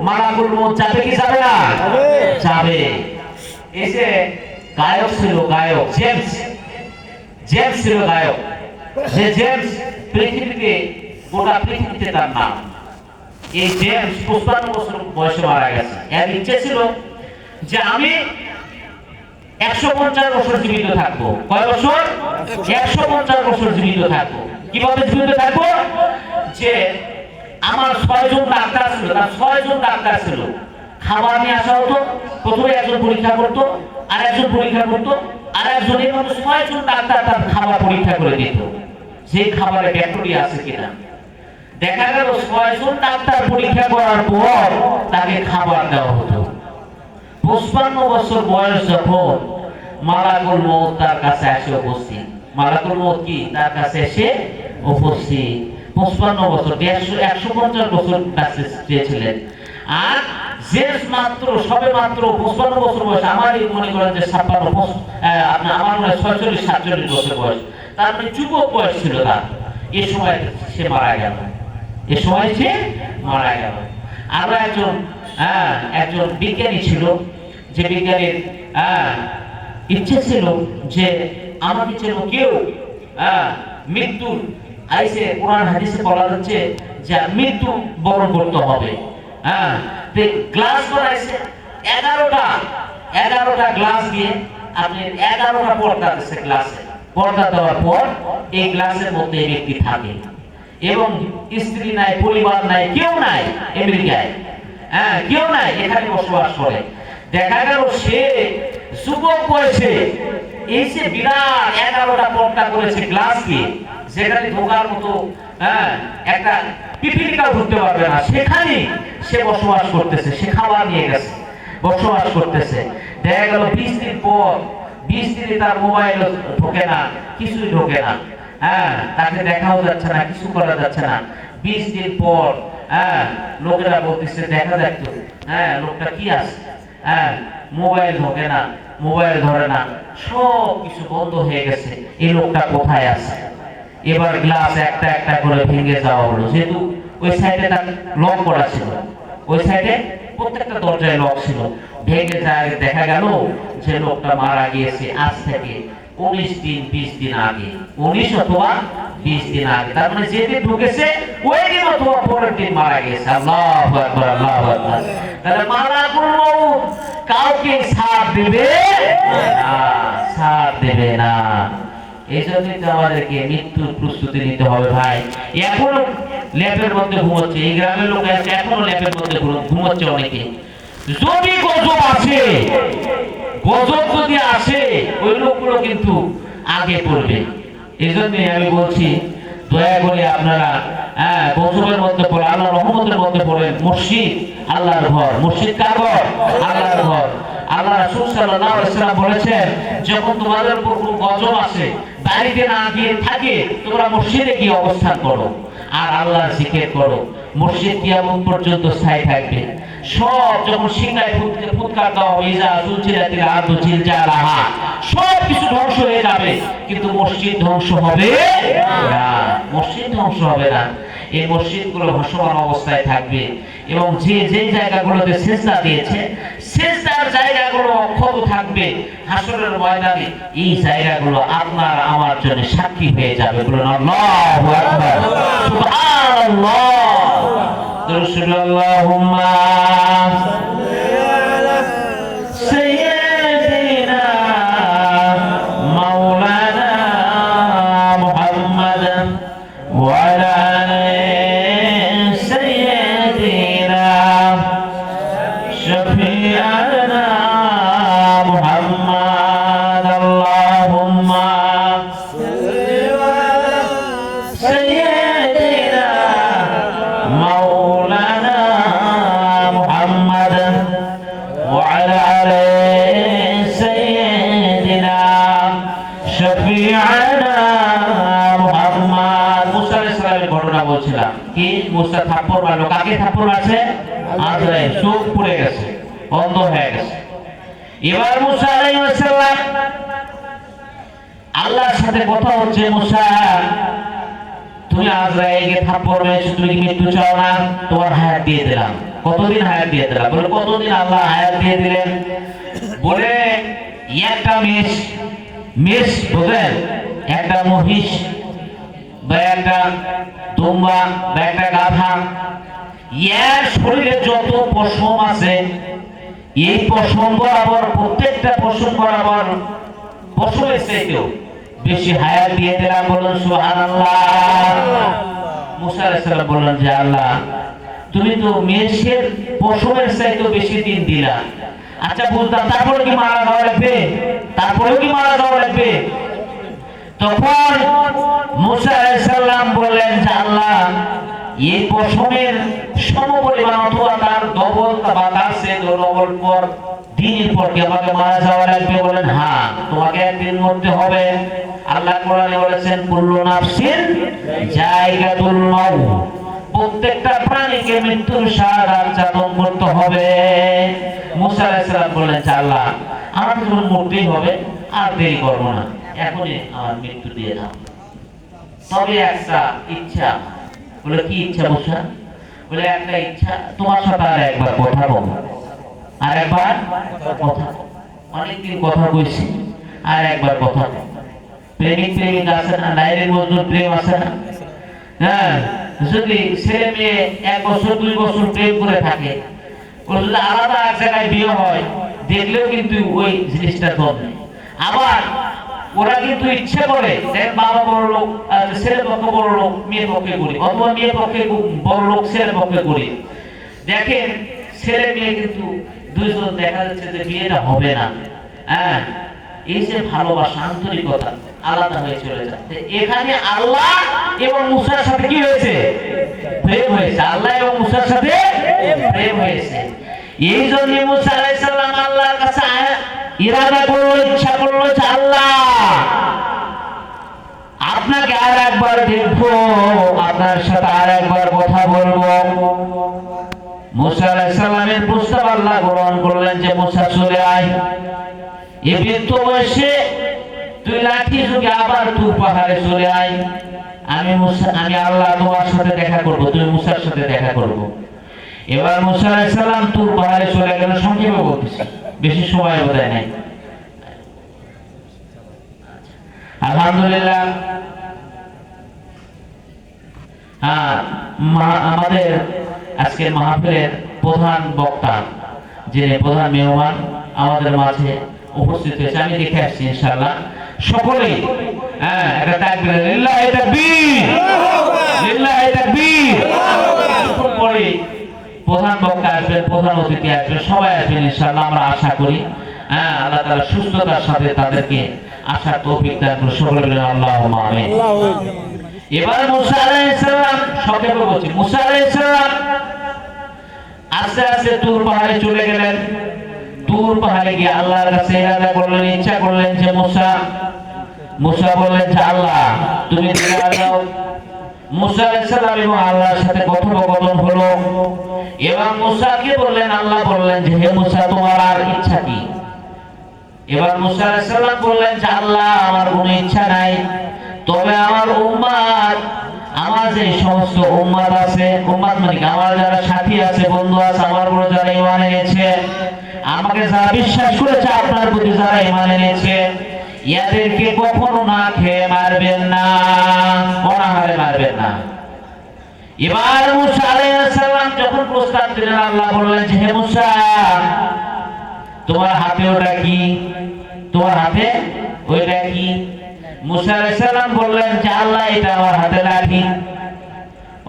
মালাকুল মউত যাবে কি যাবে না? যাবে। এই যে গায়ক ছিল, গায়ক জেমস, জেমস ছিল গায়ক। যে জেমস পৃথিবীতে, গোটা পৃথিবীতে তার নাম। এই জেমস 55 বছর বয়সে মারা গেছে। এর ইচ্ছে ছিল যে আমি 150 বছর জীবিত থাকবো। কয় বছর? 150 বছর জীবিত থাকবো। কিভাবে জীবিত থাকবো? যে আমার 6 জন ডাক্তার ছিল, তার 6 জন ডাক্তার ছিল। খাবার নিয়ে আসা হতো, প্রথমে একজন পরীক্ষা করতো, আর একজন পরীক্ষা করতো, আর একজন, এরকম 6 জন ডাক্তার তার খাবার পরীক্ষা করে দিত যে খাবারে ব্যাকটেরিয়া আছে কিনা। দেখা গেল 6 জন ডাক্তার পরীক্ষা করার পর তাকে খাবার দেওয়া হতো। 55 বছর বয়স যখন মালাকুল মউত তার কাছে এসে উপস্থিত, মালাকুল মউত কি তার কাছে এসে উপস্থিত। 55 বছর, 150 বছর কাছে চেয়েছিলেন। আর জেমস মাত্র সবে মাত্র 55 বছর বয়স। আমারই মনে করেন যে 56, আমার মনে হয় 46 47 বছর বয়স। তার মানে যুবক বয়স ছিল তার। এই সময় সে মারা গেল, এই সময় সে মারা গেল। আরো একজন বিজ্ঞানী ছিল, যে বিজ্ঞানীর ইচ্ছে ছিল যে আমাকে যেন কেউ মৃত্যুর আইসে, কোরআন হাদিসে বলা হচ্ছে যে মৃত্যু বরণ করতে হবে। গ্লাস বানাইছে 11টা গ্লাস দিয়ে, আপনি 11টা পর্দা আছে গ্লাসে। পর্দা দেওয়ার পর এই গ্লাসের মধ্যে এই ব্যক্তি থাকে এবং স্ত্রী নাই, পরিবার নাই, কেউ নাই আমেরিকায়, কেউ নাই, এখানে বসবাস করে। দেখা গেল সে যুবক বয়সে এই যে বিরাট 11টা পর্দা করেছে গ্লাস দিয়ে, যেখানে ঢোকার মতো একটা পিপিলিকাও ঢুকতে পারবে না, সেখানে সে বসবাস করতেছে। সে খাবার নিয়ে গেছে, বসবাস করতেছে। দেখা গেল 20 দিন পর, 20 দিনে তার মোবাইল ঢোকে না, কিছুই ঢোকে না, তাকে দেখাও যাচ্ছে না, কিছু করা যাচ্ছে না। 20 দিন পর লোকেরা বলতেছে দেখা যাক তো লোকটা কি আছে, মোবাইল ঢোকে না, মোবাইল ধরে না, সব কিছু বন্ধ হয়ে গেছে, এই লোকটা কোথায় আছে? এবার গ্লাস একটা একটা করে ভেঙে যাওয়া হলো। যেহেতু ওই সাইডে তার লক করা ছিল, ওই সাইডে প্রত্যেকটা দরজায় লক ছিল। ভেঙে যায়, দেখা গেল যে লোকটা মারা গিয়েছে আজ থেকে 19 দিন 20 দিন আগে, 19 অথবা 20 দিন আগে। তার মানে যেদিন ঢুকেছে ওই দিন অথবা পরের দিন মারা গেছে। আল্লাহু আকবার, আল্লাহু আকবার। তাহলে মালাকুল মউত কাউকে ছাড় দেবে না, ছাড় দেবে না। এই জন্যই তো আমাদেরকে মৃত্যুর প্রস্তুতি নিতে হবে ভাই। এখনো ল্যাপের মধ্যে ঘুমোচ্ছে, এই গ্রামের লোক আছে এখনো ল্যাপের মধ্যে ঘুমোচ্ছে অনেকে। যদি গজব আসে, গজব যদি আসে, ওই লোকগুলো কিন্তু আগে পড়বে। এই জন্যই আমি বলছি দয়া করে আপনারা গজবের মধ্যে পড়ে, আল্লাহর রহমতের মধ্যে পড়েন। মসজিদ আল্লাহর ঘর, মসজিদ কার ঘর? আল্লাহর ঘর। আল্লাহ রাসূল সাল্লাল্লাহু আলাইহি ওয়াসাল্লাম বলেছেন, যখন তোমাদের উপর কোনো গজব আসে, বাড়িতে না গিয়ে থাকে, তোমরা মসজিদে গিয়ে অবস্থান করো আর আল্লাহর জিকির করো। মসজিদ কিয়ামত পর্যন্ত স্থায়ী থাকবে। সব যখন সিংহায় ফুৎকার দেওয়া হবে, ইজা জুলজিলাতিল আরদু জিলজালাহা, সব কিছু ধ্বংস হয়ে যাবে, কিন্তু মসজিদ ধ্বংস হবে না, মসজিদ ধ্বংস হবে না। এই মসজিদগুলো ভাসমান অবস্থায় থাকবে এবং যে যে জায়গাগুলোতে সিজদা দিয়েছে, সিজদার জায়গাগুলো অক্ষত থাকবে। হাসরের ময়দানে এই জায়গাগুলো আপনার আমার জন্য সাক্ষী হয়ে যাবে। বলুন আল্লাহু আকবার, সুবহানাল্লাহ। দরুদ আল্লাহুম্মা সাইয়্যিদিনা মাওলানা মুহাম্মাদান ওয়া আলা সাইয়্যিদিনা শাফিআনা মুহাম্মাদ। আল্লাহুম্মা সাল্লি আলা সাইয়্যিদিনা মাওলানা মুহাম্মাদ ওয়া আলা আলি সাইয়্যিদিনা শাফিআনা মুহাম্মাদ। মুসা আলাইহিস সালামের ঘটনা বলছিলাম। কি মুসা থাপ্পড় মারলো, কাকে থাপ্পড় মারছে? আজরাইল। চোখ পুড়ে গেছে, অন্ধ হয়ে গেছে। এবার মুসা আলাইহিস সালাম আল্লাহর সাথে কথা হচ্ছে, মুসা তুমি আজরাইলকে থাপ্পড় মেরেছো, তুমি কি মৃত্যু চাও না? তোমার হায়াত দিয়ে দিলাম। কতদিন হায়াত দিয়ে দিলাম? বলে কতদিন আল্লাহ হায়াত দিয়ে দিলেন? বলে একটা মেষ বুঝলেন, একটা মহিষ বা একটা দুম্বা বা একটা গাধা, এর শরীরে যত পশম আছে এই পশম বরাবর, প্রত্যেকটা পশম বরাবর পশমের চাইতেও বেশি হায়াত দিয়ে দিলাম। বললেন সুবহানাল্লাহ। মুসা আলাইহিস সালাম বললেন যে আল্লাহ, তুমি তো মেষের পশমের চাইতেও বেশি দিন দিলা। আচ্ছা বুঝলাম, তারপরে কি মারা যাওয়া লাগবে? তারপরেও কি মারা যাওয়া লাগবে? তখন মুসা আলাইহিস সালাম বললেন যে আল্লাহ, এই পশমের সমপরিমাণ অথবা তার ডবল বা তার চেয়ে ডবল পর দিনের পর কি আমাকে মারা যাওয়া লাগবে? বলেন হ্যাঁ, তোমাকে একদিন মরতে হবে। আল্লাহ কোরআনে বলেছেন কুল্লু নাফসিন যায়গাতুল মাউত, প্রত্যেকটা প্রাণীকে মৃত্যুর স্বাদ আস্বাদন করতে হবে। মুসা আলাইহিস সালাম বললেন আল্লাহ, আমার যখন মরতেই হবে আর দেরি করব না, এখনই আমার মৃত্যু দিয়ে দাও। তবে একটা ইচ্ছা। বলে কি ইচ্ছা মুসা? বলে একটা ইচ্ছা, তোমার সাথে আর একবার কথা বলবো, আর একবার কথা। অনেকদিন কথা কইছি, আর একবার কথা। প্রেমিক আছে না, নারীর মধ্যে প্রেম আছে না? হ্যাঁ, যদি ছেলে মেয়ে 1 বছর 2 বছর প্রেম করে থাকে, যদি আলাদা এক জায়গায় বিয়ে হয়, দেখলেও কিন্তু ওই জিনিসটা চলে। আবার ওরা কিন্তু ইচ্ছে করে, বাবা বড় লোক, ছেলে পক্ষে বড় লোক, মেয়ে পক্ষে করি, অথবা মেয়ে পক্ষে বড় লোক, ছেলে পক্ষে করি। দেখেন ছেলে মেয়ে কিন্তু দুইজন দেখা যাচ্ছে যে বিয়েটা হবে না। হ্যাঁ, এই যে ভালোবাসা, আন্তরিকতা আলাদা হয়ে চলে যায়। এখানে আল্লাহ এবং মুসার সাথে কি হয়েছে? প্রেম হয়েছে। আল্লাহ এবং মুসার সাথে প্রেম হয়েছে। এই জন্য মুসা আলাইহিস সালাম আল্লাহর কাছে ইরাদা করলো, ইচ্ছা করলো যে আল্লাহ, আপনাকে আর একবার দেখবো, আপনার সাথে আর একবার কথা বলবো। মুসা আলাইহিস সালামের প্রস্তাব আল্লাহ গ্রহণ করলেন যে মুসা চলে আয়, এই বৃদ্ধ বয়সে তুই লাঠি যুগে আবার তুর পাহাড়ে চলে আয়। আমি আল্লাহ তোমার সাথে দেখা করবো, তুমি মুসার সাথে দেখা করবো। এবার মুসা আলাইহিস সালাম তুর পাহাড়ে চলে গেল। সংক্ষেপে বলতেছি, বেশি সময় বোধহয় নাই। আলহামদুলিল্লাহ। আমাদের আজকের মাহফিলের প্রধান বক্তা, যিনি প্রধান মেহমান আমাদের মাঝে উপস্থিত হয়েছে, আমি দেখে আসছি ইনশাআল্লাহ। সকলেই একটা তাকবীর, লিল্লাহি তাকবীর, লিল্লাহি তাকবীর। পরে প্রধান বক্তা আসবেন, প্রধান অতিথি আসবেন, সবাই আসবেন ইনশাআল্লাহ। আমরা আশা করি আল্লাহ তাআলা সুস্থতার সাথে তাদেরকে আসার তৌফিক দান করুন। সকলে বলেন আল্লাহুম্মা আমিন। এবার মুসা আলাইহিস সালাম, সংক্ষেপে বলছি, মুসা আলাইহিস সালাম আস্তে আস্তে তুর পাহাড়ে চলে গেলেন। তুর পাহাড়ে গিয়ে আল্লাহর কাছে ইরাদা করলেন, ইচ্ছা করলেন যে মুসা বললেন যে আল্লাহ, তুমি দেখা দাও। মুসা আলাইহিস সালাম এবং আল্লাহর সাথে কথোপকথন হলো। এবং মুসাকে বললেন, আল্লাহ বললেন যে হে মুসা, তোমার আর ইচ্ছা কি? এবার মুসা আলাইহিস সালাম বললেন যে আল্লাহ, আমার কোনো ইচ্ছা নাই, তবে আমার উম্মত, আমার যে সমস্ত উম্মত আছে, উম্মত মানে আমার যারা সাথী আছে, বন্ধু আছে, আমার উপর যারা ঈমান এনেছে, আমাকে যারা বিশ্বাস করেছে, আপনার প্রতি যারা ঈমান এনেছে, এদেরকে কখনো না খেয়ে মারবেন না, অনাহারে মারবেন না। এবার মুসা আলাইহিস সালাম যখন প্রস্তাব দিলেন, আল্লাহ বললেন যে হে মুসা, তোমার হাতে ওটা কি? তোমার হাতে ওইটা কি? মুসা আলাইহিস সালাম বললেন যে আল্লাহ, এটা আমার হাতে লাঠি।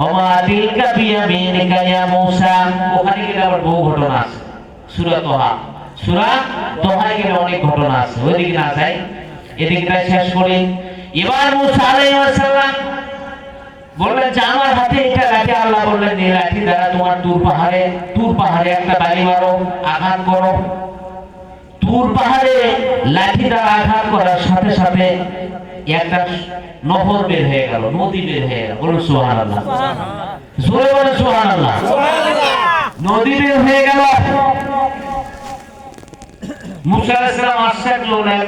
ওমা তিলকা বিয়ামিনিকা ইয়া মুসা। ওখানে গেলে আবার বহু ঘটনা আছে, সূরা তোহায় গেলে অনেক ঘটনা আছে, ওইদিকে না যাই, এদিকটা শেষ করি। এবার মুসা আলাইহিস সালাম বললেন যে আমার হাতে এটা লাঠি। আল্লাহ বললেন এই লাঠি দ্বারা তোমার তুর পাহাড়ে একটা বাড়ি মারো, আঘাত করো। তুর পাহাড়ে লাঠি দ্বারা আঘাত করার সাথে সাথে একটা নহর বের হয়ে গেল, নদী বের হয়ে গেল। বলুন সুবহানাল্লাহ, জোরে বলুন সুবহানাল্লাহ। নদী বের হয়ে গেল। মুসা আলাইহিস সালাম আশ্চর্য হলেন,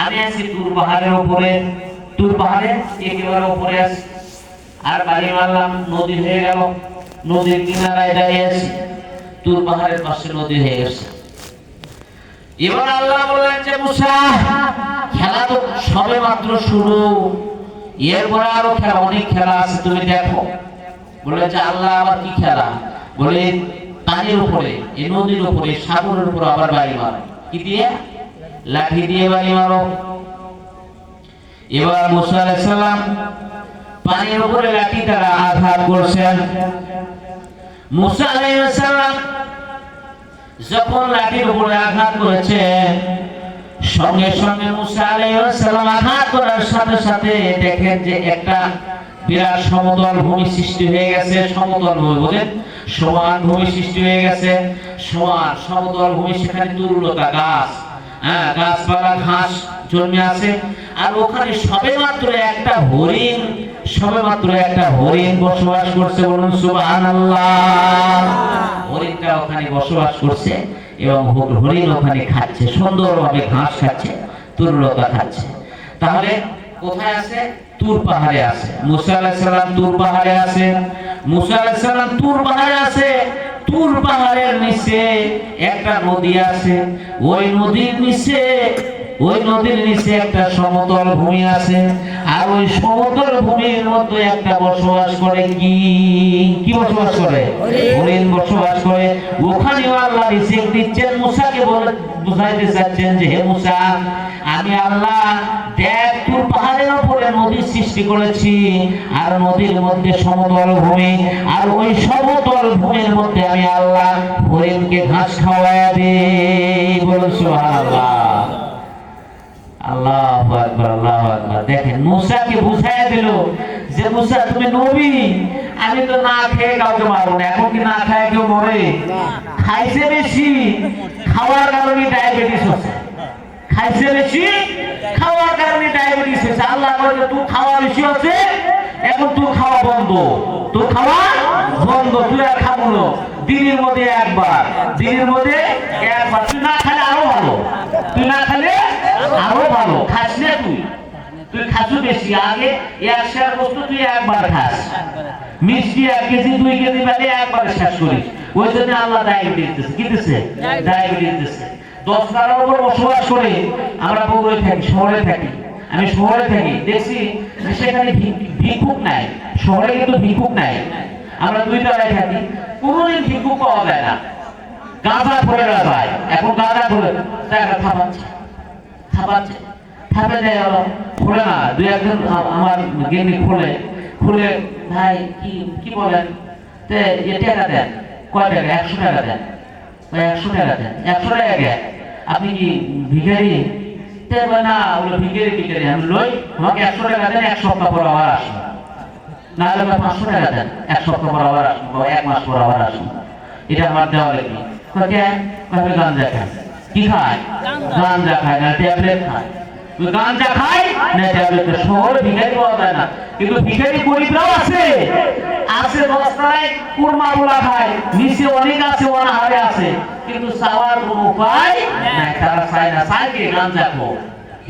আমি আছি তুর পাহাড়ের উপরে, তুর পাহাড়ে একেবারে উপরে আছি, আর বাড়ি মারলাম নদী হয়ে গেল, নদীর কিনারায় দাঁড়িয়ে আছি, তুর পাহাড়ের পাশে নদী হয়ে গেছে। এবার আল্লাহ বললেন যে মুসা, খেলা তো সবে মাত্র শুরু, এরপরে আরো খেলা, অনেক খেলা আছে, তুমি দেখো। বলে যে আল্লাহ আবার কি খেলা? বলে পানির উপরে, এই নদীর উপরে, সাগরের উপরে আবার বাড়ি মারো। কি দিয়ে? লাঠি দিয়ে বাড়ি মারো। এবার মুসা আলাইহিস সালাম পানির উপরে লাঠি দ্বারা আঘাত করছেন। মুসা আলাইহিস সালাম যখন লাঠির উপরে আঘাত করেছে, সঙ্গে সঙ্গে মুসা আলাইহিস সালাম আঘাত করার সাথে সাথে দেখেন যে একটা বিরাট সমতল ভূমি সৃষ্টি হয়ে গেছে। সমতল ভূমি বলেন, সমান ভূমি সৃষ্টি হয়ে গেছে, সমান সমতল ভূমি, সেখানে তরুলতা গাছ, হ্যাঁ, গাছপালা ঘাস জন্মে আছে। আর ওখানে সবেমাত্র একটা হরিণ, সবেমাত্র একটা হরিণ বসবাস করছে। বলুন সুবহানাল্লাহ। হরিণটা ওখানে বসবাস করছে এবং হরিণ ওখানে খাচ্ছে, সুন্দরভাবে ঘাস খাচ্ছে, তরুলতা খাচ্ছে। তাহলে কোথায় আছে? তুর পাহাড়ে আছে। মুসা আলাইহিস সালাম তুর পাহাড়ে আছে, মুসা আলাইহিস সালাম তুর পাহাড়ে আছে। তুর পাহাড়ের নিচে একটা নদী আছে, ওই নদীর নিচে, ওই নদীর নিচে একটা সমতল ভূমি আছে। আর ওই সমতল ভূমির মধ্যে একটা বসবাস করে, কি বসবাস করে? হরিণ বসবাস করে। ওখানেও আল্লাহ রিজিক দিচ্ছেন। মুসাকে বলে বুঝাইতে চাচ্ছেন যে হে মুসা, আমি আল্লাহ দেখ তুর পাহাড়ের উপরে নদী সৃষ্টি করেছি, আর নদীর মধ্যে সমতল ভূমি, আর ওই সমতল ভূমির মধ্যে আমি আল্লাহ হরিণকে ঘাস খাওয়ায়া দিই। বলুন সুবহানাল্লাহ। আল্লাহু আকবার, আল্লাহু আকবার। দেখেন মুসাকে বুঝাইয়া দিল যে মুসা তুমি নবী, আমি তো না খেয়ে কাউকে মারবো না। এখন কি না খায় কেউ মরে? খাইছে বেশি, খাওয়ার কারণে ডায়াবেটিস হচ্ছে। খাইছে বেশি, খাওয়ার কারণে ডায়াবেটিস হচ্ছে। আল্লাহ বলে তুই খাওয়া বেশি হচ্ছে, এখন তুই খাওয়া বন্ধ, তুই খাওয়া বন্ধ, তুই আর খাবো না। দিনের মধ্যে একবার, দিনের মধ্যে একবার। তুই না খেলে আরো ভালো, তুই না খেলে আরো ভালো। খাস না তুই, তুই খাসু বেশি। আগে 1 বস্তু তুই একবার খাস, মিষ্টি 1 কেজি 2 কেজি মানে একবার শেষ করিস। ওই জন্য আল্লাহ ডায়াবেটিস দিচ্ছে। কি দিচ্ছে? ডায়াবেটিস দিচ্ছে। 10 টাকার উপর বসবাস করে আমরা বগুড়ায় থাকি, শহরে থাকি। আমি শহরে থাকি, দেখছি সেখানে ভিক্ষুক নাই। শহরে কিন্তু ভিক্ষুক নাই। আমরা 2 তলায় থাকি, কোনোদিন ভিক্ষুক পাওয়া যায় না। গাঁজা করে যায়, এখন গাঁজা করে জায়গা থাপাচ্ছে, থাপাচ্ছে, থাপে যায় হলো খোলে না। 2-1 আমার গেমি খুলে খুলে, ভাই কি বলেন, তে টাকা দেন। কয় টাকা? 100 টাকা দেন। 100 টাকা দেন। 100 টাকা দেন। আপনি কি ভিখারি? না, ওগুলো ভিখারি আমি লই, আমাকে 100 টাকা দেন, 1 সপ্তাহ পর আবার আসুন। না হলে 500 টাকা দেন, 1 সপ্তাহ পর আবার আসুন, 1 মাস পর আবার আসুন। এটা আমার দেওয়া লাগবে। গাঞ্জা খায়। কি খায়? গাঞ্জা খায় না ট্যাবলেট খায়। গাঞ্জা খায় না ট্যাবলেট। শহরে ভিখারি পাওয়া যায় না, কিন্তু ভিখারি গরিবরাও আছে। আছে 10 তলায় কুরমা গুলা খায়, নিচে অনেক আছে, অনাহারে আছে, কিন্তু চাওয়ার কোনো উপায় নাই। তারা চায় না। চায় কি? গাঞ্জা খোর,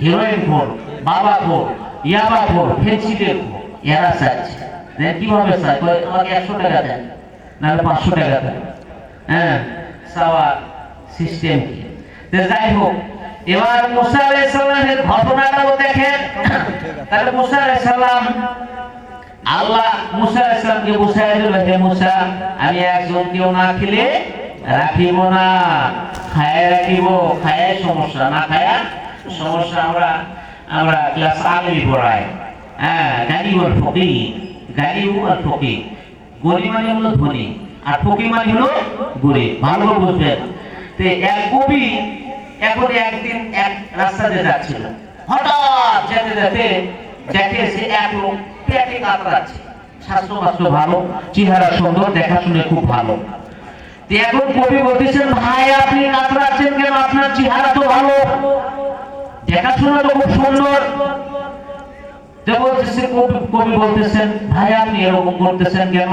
হিরোইন খোর, বাবা খোর, ইয়াবা খোর, ফেন্সিডের খোর, এরা চাইছে। কিভাবে চায়? আমাকে 100 টাকা দেন, নাহলে 500 টাকা দেন। হ্যাঁ, চাওয়ার সিস্টেম কি? যাই হোক, এবার মুসা আলাইহিস সালামের ঘটনাটাও দেখেন। তাহলে মুসা আলাইহিস সালাম, আল্লাহ মুসা আলাইহিস সালামকে বুঝাইয়া দিল, হে মুসা, আমি একজন কেউ না খেলে রাখিব না, খায় রাখিব। খায় সমস্যা, না খায় সমস্যা। আমরা ক্লাস 8 পড়াই, হ্যাঁ, গানিব আর ফকির, গানিব আর ফকির। গরিব মানে হলো ধনী, আর ফকির মানে হলো গরিব। ভালো বুঝবেন। তো এক কবি এখন একদিন এক রাস্তা দিয়ে যাচ্ছিল, হঠাৎ যেতে যেতে দেখে সে এক লোক পেটে কাতরাচ্ছে। স্বাস্থ্য ভালো, চেহারা সুন্দর, দেখাশুনে খুব ভালো। এখন কবি বলতেছেন, ভাই আপনি কাতরাচ্ছেন কেন? আপনার চেহারা তো ভালো, দেখাশোনা তো খুব সুন্দর। কবি বলতেছেন, ভাই আপনি এরকম করতেছেন কেন?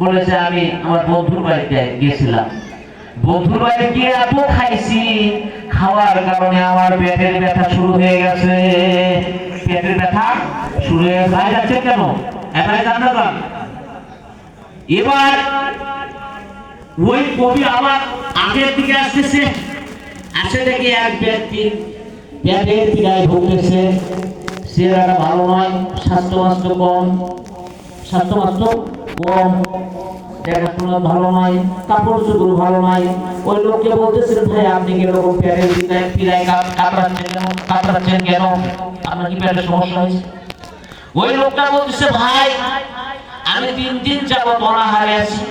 বলেছে, আমি আমার বন্ধুর বাড়িতে গেছিলাম, বন্ধুর বাড়ি গিয়ে এত খাইছি, খাওয়ার কারণে আমার পেটের ব্যথা শুরু হয়ে গেছে। পেটের ব্যথা শুরু হয়ে যাচ্ছে কেন? এবার জানা যান। এবার ওই কবি আমার আগের দিকে আসতেছে, আসে দেখি এক ব্যক্তি পেটের পীড়ায় ভুগতেছে। চেহারাটা ভালো নয়, স্বাস্থ্য কম, স্বাস্থ্য কম, দেখাশোনা ভালো নয়, কাপড় চোপড় ভালো নয়। ওই লোককে বলতেছেন, ভাই আপনি কিরকম পেটের পীড়ায় কাতরাচ্ছেন কেন? আপনার কি পেটের সমস্যা হয়েছে? ওই লোকটা বলতেছে, ভাই আমি 3 দিন যাবত অনাহারে আছি,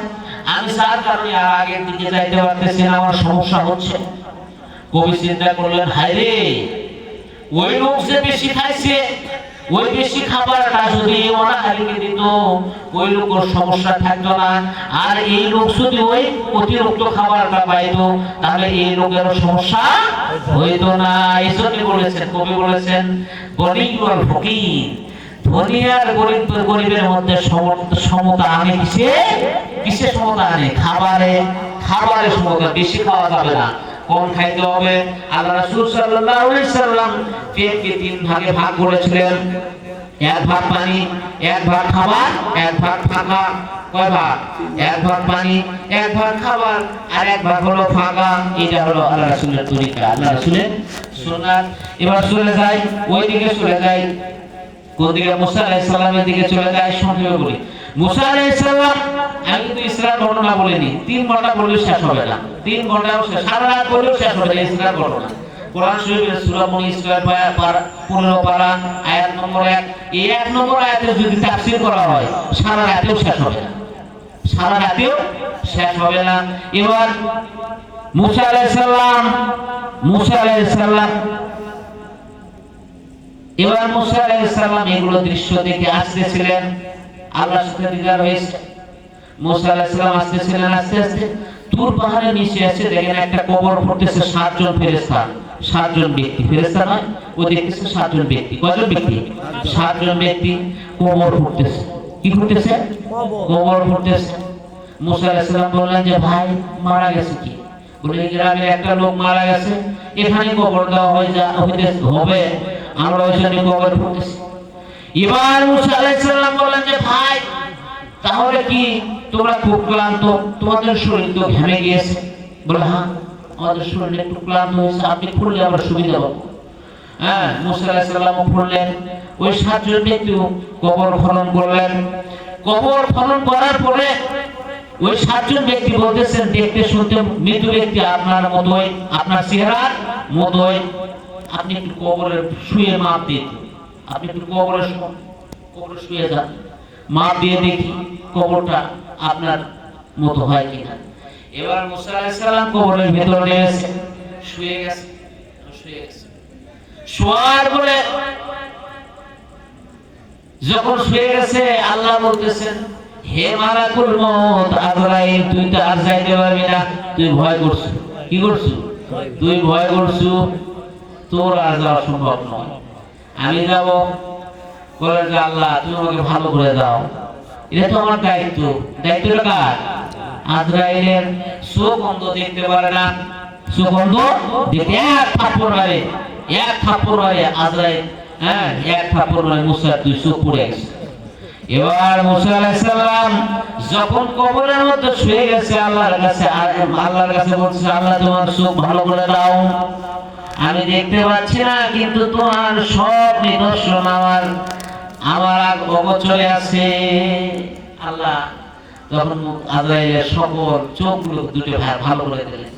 আমি যার কারণে আর আগের দিকে যাইতে পারতেছি না, আমার সমস্যা হচ্ছে। কবি চিন্তা করলেন, হায় রে, ওই লোক যে বেশি খাইছে, ওই বেশি খাবারটা যদি অনাহারীকে দিত, ওই লোকের সমস্যা থাকতো না। আর এই লোক যদি ওই অতিরিক্ত খাবারটা পাইতো, তাহলে এই লোকের সমস্যা হইতো না। এই জন্য বলেছেন, কবি বলেছেন, গরিবুল ফকির, ধনী আর গরিবের মধ্যে সমতা আনে কিসে সমতা আনে? খাবারে সমতা। বেশি খাওয়া যাবে না, কম খাইতে হবে। আল্লাহ রাসূল সাল্লাল্লাহু আলাইহি সাল্লাম পেটকে 3 ভাগে ভাগ করেছিলেন। 1 ভাগ পানি, 1 ভাগ খাবার, 1 ভাগ ফাঁকা। কয় ভাগ? 1 ভাগ পানি, 1 ভাগ খাবার, আর 1 ভাগ হলো ফাঁকা। এটা হলো আল্লাহ রাসূলের তরিকা, আল্লাহ রাসূলের সুন্নাত। এবার চলে যাই, ওইদিকে চলে যাই, কোন দিকে? মুসা আলাইহিস সালামের দিকে চলে যায়। সংক্ষেপে বলি, মুসা আলাইহিস সালাম, আমি কিন্তু ইসরার ঘটনা বলিনি, 3 ঘন্টা বললেও শেষ হবে না, 3 ঘন্টাও শেষ, সারা রাত বললেও শেষ হবে না ইসরার ঘটনা। কোরআন শরীফের সূরা বনী ইসরাঈল 15 পারা আয়াত নম্বর 1, এই 1 নম্বর আয়াতে যদি তাফসীর করা হয়, সারা রাতেও শেষ হবে না, সারা রাতেও শেষ হবে না। এবার মুসা আলাইহিস সালাম এগুলো দৃশ্য দেখে আসতেছিলেন, আল্লাহর সাথে দিদার হয়েছে। মুসা আলাইহিস সালাম আসতেছিলেন, আস্তে আস্তে তুর পাহাড়ের নিচে এসে দেখেন একটা কবর পড়তেছে, 7 জন ফেরেশতা, 7 জন ব্যক্তি, ফেরেশতা নয়, ও দেখতেছে 7 জন ব্যক্তি। কয়জন ব্যক্তি? 7 জন ব্যক্তি কবর পড়তেছে। কি করতেছে? কবর পড়তেছে। মুসা আলাইহিস সালাম বললেন যে, ভাই মারা গেছে কি? বলে, গ্রামে একটা লোক মারা গেছে, এখানে কবর দেওয়া হবে, আমরা ওইখানে কবর পড়তেছি। এবার মুসা আলাইহিস সালাম বললেন যে, ভাই তাহলে কি তোমরা খুব ক্লান্ত, তোমাদের শরীর তো ঘেমে গিয়েছে? বলে, হ্যাঁ আমাদের শরীর একটু ক্লান্ত হয়েছে, আপনি পড়লে আমার সুবিধা হবে। হ্যাঁ, মুসা আলাইহিস সালাম পড়লেন। ওই 7 জন ব্যক্তি কবর খনন করলেন। কবর খনন করার পরে ওই 7 জন ব্যক্তি বলতেছেন, দেখতে শুনতে মৃত ব্যক্তি আপনার মতোই, আপনার চেহারার মতোই, আপনি একটু কবরে শুয়ে মাপ দিন, আপনি একটু কবরে শুয়ে যান, মাপ দিয়ে দেখি কবরটা আপনার মতো হয় কিনা। এবার মুসা আলাইহিস সালাম কবরের ভেতরে এসে শুয়ে গেছে। শোয়ার পরে যখন শুয়ে গেছে, আল্লাহ বলতেছেন, হে মালাকুল মউত আজরাইল, তুই তো আর যাইতে পারবি না, তুই ভয় করছিস। কি করছিস? তুই ভয় করছিস, তোর আর যাওয়া সম্ভব নয়, আমি যাব। বলে যে, আল্লাহ তুমি আমাকে ভালো করে দাও, এটা তো আমার দায়িত্ব। দায়িত্বটা কার? আজরাইলের। চোখ অন্ধ, দেখতে পারে না, চোখ অন্ধ, দেখতে এক থাপ্পড় মারে আজরাইল, হ্যাঁ, এক থাপ্পড় মারে মুসার 2 চোখ পড়ে গেছে। এবার মুসা আলাইহিস সালাম যখন কবরের মধ্যে শুয়ে গেছে, আল্লাহর কাছে বলছে, আল্লাহ তোমার চোখ ভালো করে দাও, আমি দেখতে পাচ্ছি না, কিন্তু তোমার সব নিদর্শন আমার অগোচরে আছে। আল্লাহ তখন আজরাইলের সকল চোখগুলো দুটো ভালো করে দিলেন।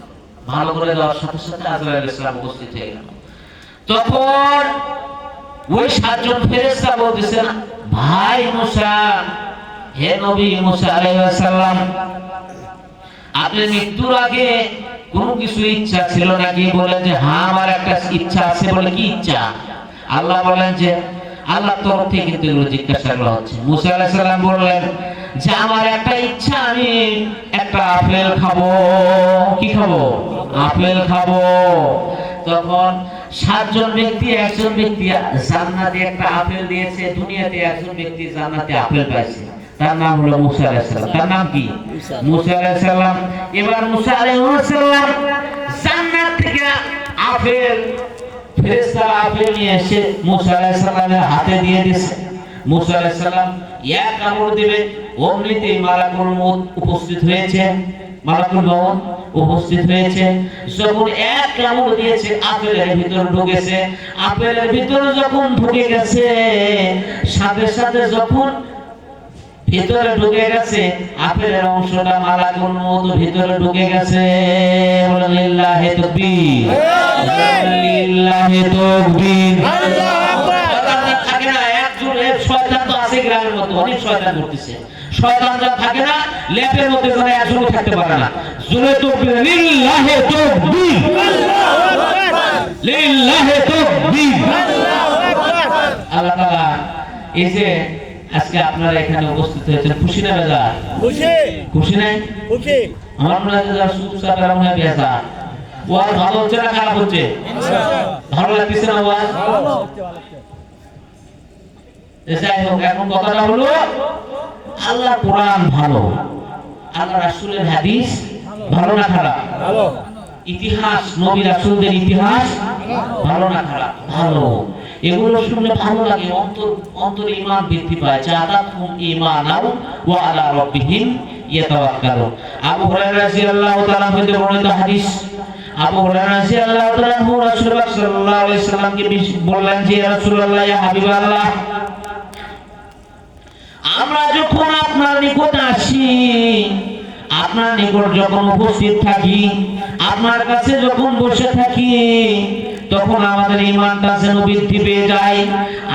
ভালো করে দেওয়ার সাথে সাথে আজরাইল আলাইহিস সালাম উপস্থিত হয়ে গেল। তখন ওই 7 জন ফেরেশতা বলতেছেন, ভাই মুসা, হে নবী মুসা আলাইহিস সালাম, আপনি মৃত্যুর আগে কোনো কিছু ইচ্ছা ছিল নাকি? বলেন যে, হ্যাঁ আমার একটা ইচ্ছা আছে। বলে, কি ইচ্ছা? আল্লাহ বলেন যে, আল্লাহর তরফ থেকে কিন্তু এগুলো জিজ্ঞাসা করা হচ্ছে। মুসা আলাইহিস সালাম বললেন যে, আমার একটা ইচ্ছা, আমি একটা আপেল খাবো। কি খাবো? আপেল খাবো। তখন 7 জন ব্যক্তি, একজন ব্যক্তি জান্নাতে একটা আপেল দিয়েছে, দুনিয়াতে একজন ব্যক্তি জান্নাতে আপেল পাইছে। তার নাম হলো মুসা আলাইহিস সালাম। তার নাম কি? মুসা আলাইহিস সালাম। এবার মুসা আলাইহিস সালাম জান্নাত থেকে আপেল, ফেরেশতা আপেল নিয়ে এসে মুসা আলাইহিস সালামের হাতে দিয়ে দিয়েছে। মুসা আলাইহিস সালাম এক কামড় দিবে, অমনিতেই মালাকুল মউত উপস্থিত হয়েছে। মালাকুল মউত উপস্থিত হয়েছে। যখন এক কামড় দিয়েছে, আপেলের ভিতর ঢুকেছে। আপেলের ভিতরে যখন ঢুকে গেছে, সাথে সাথে যখন ভিতরে ঢুকে গেছে, আপেলের অংশটা মালাকুল মউত ভিতরে ঢুকে গেছে। লিল্লাহি তাকবীর, লিল্লাহি তাকবীর। থাকে না একজন শয়তান তো আছে গ্রামের মধ্যে, অনেক শয়তান করতেছে। শয়তান যা থাকে না লেপের মধ্যে যেন একজন থাকতে পারে না। জোরে তাকবীর, লিল্লাহি তাকবীর, লিল্লাহি তাকবীর। আল্লাহ তাআলা এই যে আজকে আপনারা এখানে উপস্থিত হয়েছেন, খুশি না বেজার? খুশি। খুশি নাই? খুশি। আমার মনে হয় যে চুপচাপ এরকম হয়ে গেছে। ওয়াজ ভালো হচ্ছে না খারাপ হচ্ছে? ভালো লাগতেছে না ওয়াজ? যাই হোক, এখন কথাটা হলো আল্লাহ কোরআন ভালো, আল্লাহ রাসূলের হাদিস ভালো না খারাপ? ভালো। ইতিহাস, নবী রাসূলদের ইতিহাস ভালো না খারাপ? ভালো। এগুলো শুনলে ভালো লাগে, অন্তরে ঈমান বৃদ্ধি পায়। জাদাতহুম ঈমানাও ওয়া আলা রাব্বিহিম ইয়াতাওয়াক্কালুন। আবু হুরায়রা রাদিয়াল্লাহু তাআলা হতে বর্ণিত হাদিস। আবু হুরায়রা রাদিয়াল্লাহু তাআলা রাসূলুল্লাহ সাল্লাল্লাহু আলাইহি সাল্লামকে বললেন যে ইয়া রাসূলুল্লাহ, ইয়া হাবিবাল্লাহ, আমরা যখন আপনার নিকট আসি, আপনার নিকট যখন উপস্থিত থাকি, আপনার কাছে যখন বসে থাকি, তখন আমাদের ঈমানটা যেন বৃদ্ধি পেয়ে যায়।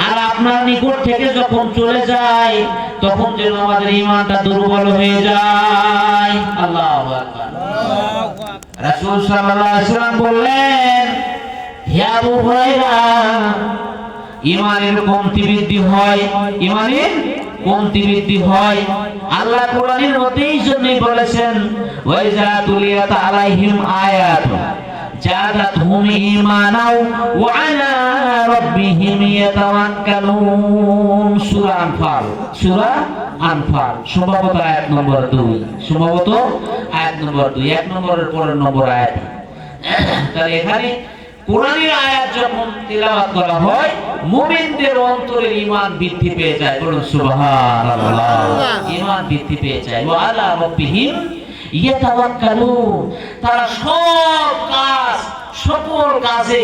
আর আপনার নিকট থেকে যখন চলে যায়, তখন যেন আমাদের ঈমানটা দুর্বল হয়ে যায়। আল্লাহু আকবার। রাসূল সাল্লাল্লাহু আলাইহি ওয়াসাল্লাম বললেন, হে আবু হুরায়রা, ঈমানের কমতি বৃদ্ধি হয়, ঈমানের কমতি বৃদ্ধি হয়। আল্লাহ কোরআনের মধ্যে এই জন্যই বলেছেন, ওয়াইজা তুলিয়াত আলাইহিম আয়াতু জাদাতহুম ঈমানাও ওয়া আলা রাব্বিহিম ইয়াতাওয়াক্কালুন। সূরা আনফাল, সূরা আনফাল সম্ভবত আয়াত নম্বর 2, সম্ভবত আয়াত নম্বর 2, 1 নম্বরের পরের নম্বর আয়াত। তাহলে এখানে কোরআনের আয়াত যখন তিলাওয়াত করা হয়, মুমিনদের অন্তরের ঈমান বৃদ্ধি পেয়ে যায়। বলুন সুবহানাল্লাহ। ঈমান বৃদ্ধি পেয়ে যায়। ওয়া আলা রাব্বিহিম ইয়াতাওয়াক্কালুন। তারা সকল কাজে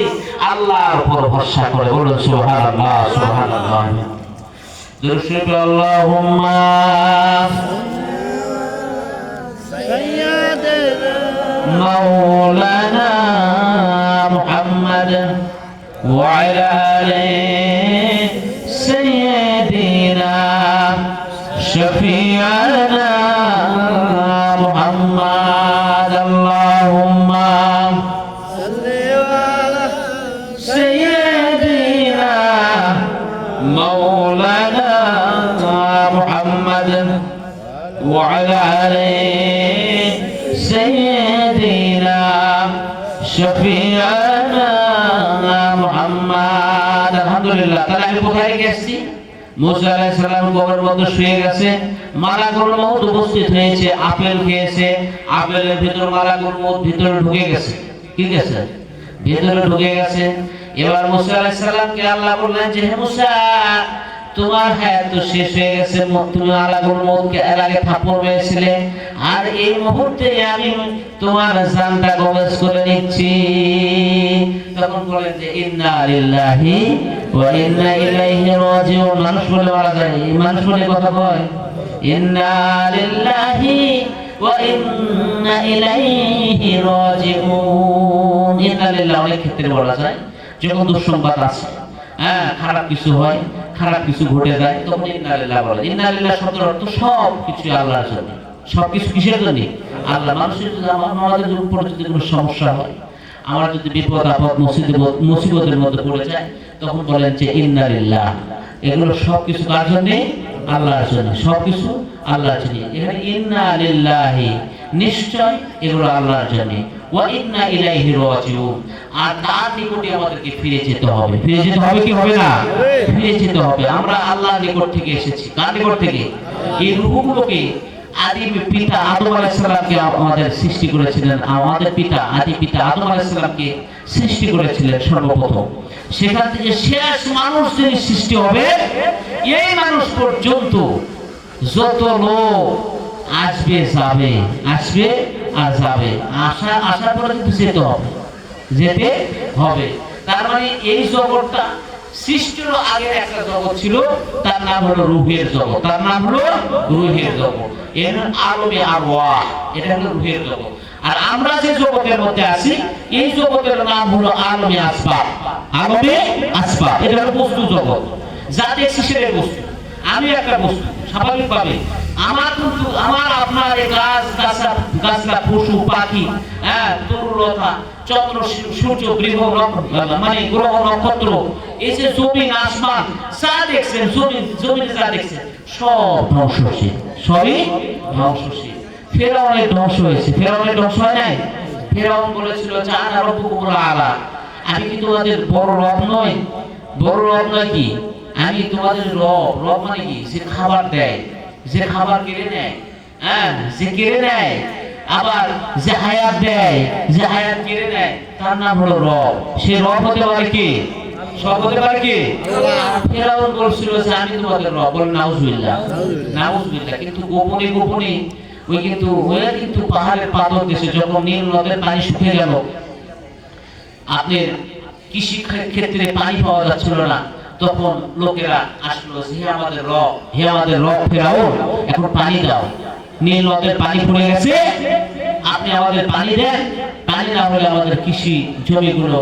আল্লাহর উপর ভরসা করে। বলুন সুবহানাল্লাহ, সুবহানাল্লাহ। দুরূদ আল্লাহুম্মা সাইয়্যিদিনা মাওলানা মুহাম্মদ ওয়া আলা আলি সাইয়্যিদিনা শাফি'ানা মুহাম্মদ। আল্লাহুম্মা সাল্লি আলা সাইয়্যিদিনা মাওলানা মুহাম্মদ ওয়া আলা আলি সাইয়্যিদিনা শাফি'ানা মুহাম্মদ। আলহামদুলিল্লাহ। তাহলে আমি কোথায় গেছি? মুসা আলাইহিস সালাম কবরের মধ্যে শুয়ে গেছে, মালাকুল মউত উপস্থিত হয়েছে, আপেল খেয়েছে, আপেলের ভিতর মালাকুল মউত ভিতরে ঢুকে গেছে। কি গেছে? ভিতরে ঢুকে গেছে। এবার মুসা আলাইহিস সালামকে আল্লাহ বললেন যে, হে মুসা, তোমার হায়াত তো শেষ হয়ে গেছে, তুমি মালাকুল মউতকে এর আগে থাপ্পড় মেরেছিলে, আর এই মুহূর্তে আমি তোমার জানটা কবজ করে নিচ্ছি। তখন বলেন যে ইন্না লিল্লাহি ওয়া ইন্না ইলাইহি রাজিউন। মানুষ বলে মারা যায়, মানুষ বলে কথা কয় ইন্না লিল্লাহি ওয়া ইন্না ইলাইহি রাজিউন। ইন্না লিল্লাহি অনেক ক্ষেত্রে বলা যায় যখন দুঃসংবাদ আছে, খারাপ কিছু হয়, খারাপ কিছু ঘটে যায়, তখন ইন্না লিল্লাহি বলে। ইন্না লিল্লাহি শব্দের অর্থ সব কিছু আল্লাহর জন্য। সবকিছু কিসের জন্য? আল্লাহ। মানুষের যদি আমাদের উপর যদি কোনো সমস্যা হয়, আমরা যদি বিপদ আপদ মুসিবতের মধ্যে পড়ে যায়, তখন বলেন যে ইন্না লিল্লাহ। এগুলো সবকিছু কার জন্য? আল্লাহর জন্য, সবকিছু আল্লাহর জন্য। এখানে ইন্না লিল্লাহি, নিশ্চয় এগুলো আল্লাহর জন্য, ওয়া ইন্না ইলাইহি রাজিউন, আর তার নিকটে আমাদেরকে ফিরে যেতে হবে। ফিরে যেতে হবে কি হবে না? ফিরে যেতে হবে। আমরা আল্লাহর নিকট থেকে এসেছি। কার নিকট থেকে? এই রূহগুলোকে আদি পিতা আদম আলাইহিস সালামকে আমাদের সৃষ্টি করেছিলেন। আমাদের পিতা, আদি পিতা আদম আলাইহিস সালামকে সৃষ্টি করেছিলেন সর্বপ্রথম। সেখান থেকে শেষ মানুষ যিনি সৃষ্টি হবে, এই মানুষ পর্যন্ত যত লোক আসবে যাবে, আসবে আর যাবে, আসার পরে কিন্তু যেতে হবে, যেতে হবে। তার মানে এই জগৎটা সৃষ্টির আগে একটা জগৎ ছিল, তার নাম হলো রূহের জগৎ। তার নাম হলো রূহের জগৎ। এর আলমে আরওয়াহ, এটা হলো রূহের জগৎ। আর আমরা যে জগতের মধ্যে আছি, এই জগতের নাম হলো আলমে আসবাব। আলমে আসবাব, এটা হলো বস্তু জগৎ। যা দেখছি সেটাই বস্তু। আমি একটা বস্তু, স্বাভাবিকভাবে আমার কিন্তু আমার আপনার এই গাছলা পশু পাখি, তরুলতা, চন্দ্র সূর্য গৃহ, মানে গ্রহ নক্ষত্র, এই যে জমিন আসমান যা দেখছেন, জমিনে যা দেখছেন সব ধ্বংসশীল, সবই ধ্বংসশীল। ফেরাউনের ধ্বংস হয়েছে। ফেরাউনের ধ্বংস হয় নাই? ফেরাউন বলেছিল যে আনা রাব্বুকুমুল আলা, আমি কি তোমাদের বড় রব নই? বড় রব নয় কি? আমি তোমাদের রব। রব মানে কি? যে খাবার দেয়, যে খাবার কেড়ে নেয়, যে কেড়ে নেয়, আবার যে হায়াত দেয়, যে হায়াত কেড়ে নেয়, তার নাম হলো রব। সে রব হতে পারে কি? সব হতে পারে কি? ফেরাউন বলছিল যে আমি তোমাদের রব। বলেন নাউজুবিল্লাহ, নাউজুবিল্লাহ। কিন্তু গোপনে গোপনে ওই কিন্তু পাহাড়ের পাথর দেশে যখন নীল নদের পানি শুকিয়ে গেল, আপনার কৃষি ক্ষেত্রে পানি পাওয়া যাচ্ছিল না, তখন লোকেরা আসলো, হে আমাদের রব, হে আমাদের রব ফেরাউন, এখন পানি দাও, নীল নদের পানি পড়ে গেছে, আপনি আমাদের পানি দেন, পানি না হলে আমাদের কৃষি জমিগুলো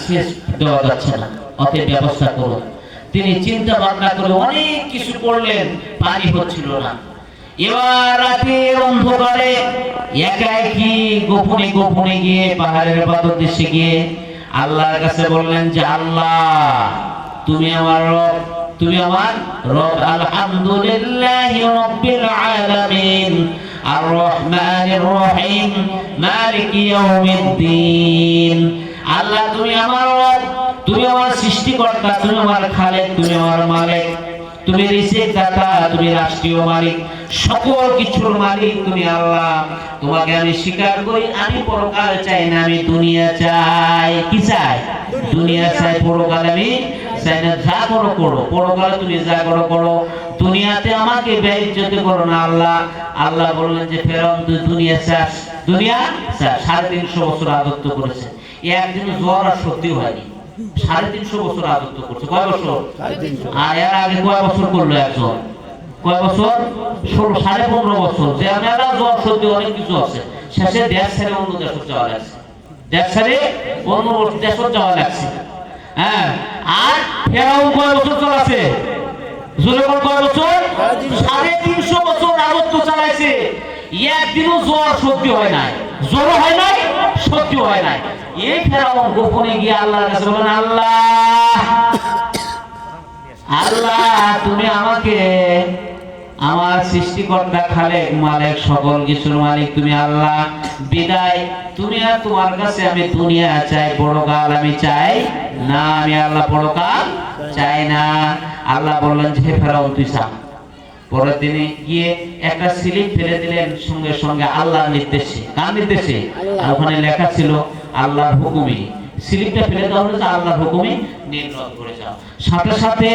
শেষ দেওয়া যাচ্ছে না, অতএব ব্যবস্থা করুন। তিনি চিন্তা ভাবনা করে অনেক কিছু করলেন, পানি হচ্ছিল না। এবার রাতের অন্ধকারে একাকি গোপনে গোপনে গিয়ে পাহাড়ের পাদদেশে গিয়ে আল্লাহর কাছে বললেন যে আল্লাহ, তুমি আমার রব, তুমি আমার রব। আলহামদুলিল্লাহি রাব্বিল আলামিন আর রহমানির রহিম মালিকি ইয়াউমিদ্দিন। আল্লাহ তুমি আমার রব, তুমি আমার সৃষ্টিকর্তা, তুমি আমার খালেক, তুমি আমার মালিক, তুমি রিজিক দাতা, তুমি রাষ্ট্রীয় মালিক, সকল কিছুর মালিক তুমি আল্লাহ। তোমাকে আমি স্বীকার করি, আমি পরকাল চাই না, আমি দুনিয়া চাই। কি চাই? দুনিয়া চাই, পরকাল আমি চাই না। যা করো করো, পরকালে তুমি যা করো করো, দুনিয়াতে আমাকে বেইজ্জতি করো না আল্লাহ। আল্লাহ বললেন যে ফেরাউন, তুই দুনিয়া চাস? দুনিয়া চাস? 350 বছর রাজত্ব করেছে, একদিন জ্বর আর সত্যি হয়নি। 350 বছর রাজত্ব করছে। কয় বছর? আর এর আগে কয় বছর করলো একজন? কয় বছর? 15.5 বছর। যে মেলা জ্বর সত্যি অনেক কিছু আছে, শেষে দেশ ছেড়ে অন্য দেশে যাওয়া লাগছে, দেশ ছেড়ে অন্য দেশে যাওয়া লাগছে। আর ফেরাউন কয় বছর চলাছে? জোরে বল, কয় বছর? 350 বছর রাজত্ব চালাইছে, একদিনও জ্বর সত্যি হয় নাই। জ্বর হয় নাই, সত্যি হয় নাই। এই ফেরাউন গোপনে গিয়ে আল্লাহর কাছে বলেন, আল্লাহ, আল্লাহ তুমি আমাকে, আমার সৃষ্টিকর্তা, খালেক, মালিক, সকল কিছুর মালিক তুমি আল্লাহ, বিদায় তুমি আর তোমার কাছে আমি দুনিয়া চাই, পরকাল আমি চাই না। আমি আল্লাহ পরকাল চাই না। আল্লাহ বললেন যে ফেরাউন তুই চা। পরের দিনে গিয়ে একটা স্লিপ ফেলে দিলেন, সঙ্গে সঙ্গে আল্লাহর নির্দেশে। কার নির্দেশে? ওখানে লেখা ছিল আল্লাহর হুকুমে। স্লিপটা ফেলে দেওয়া হলো, আল্লাহর হুকুমে নীল নদ ভরে যাও। সাথে সাথে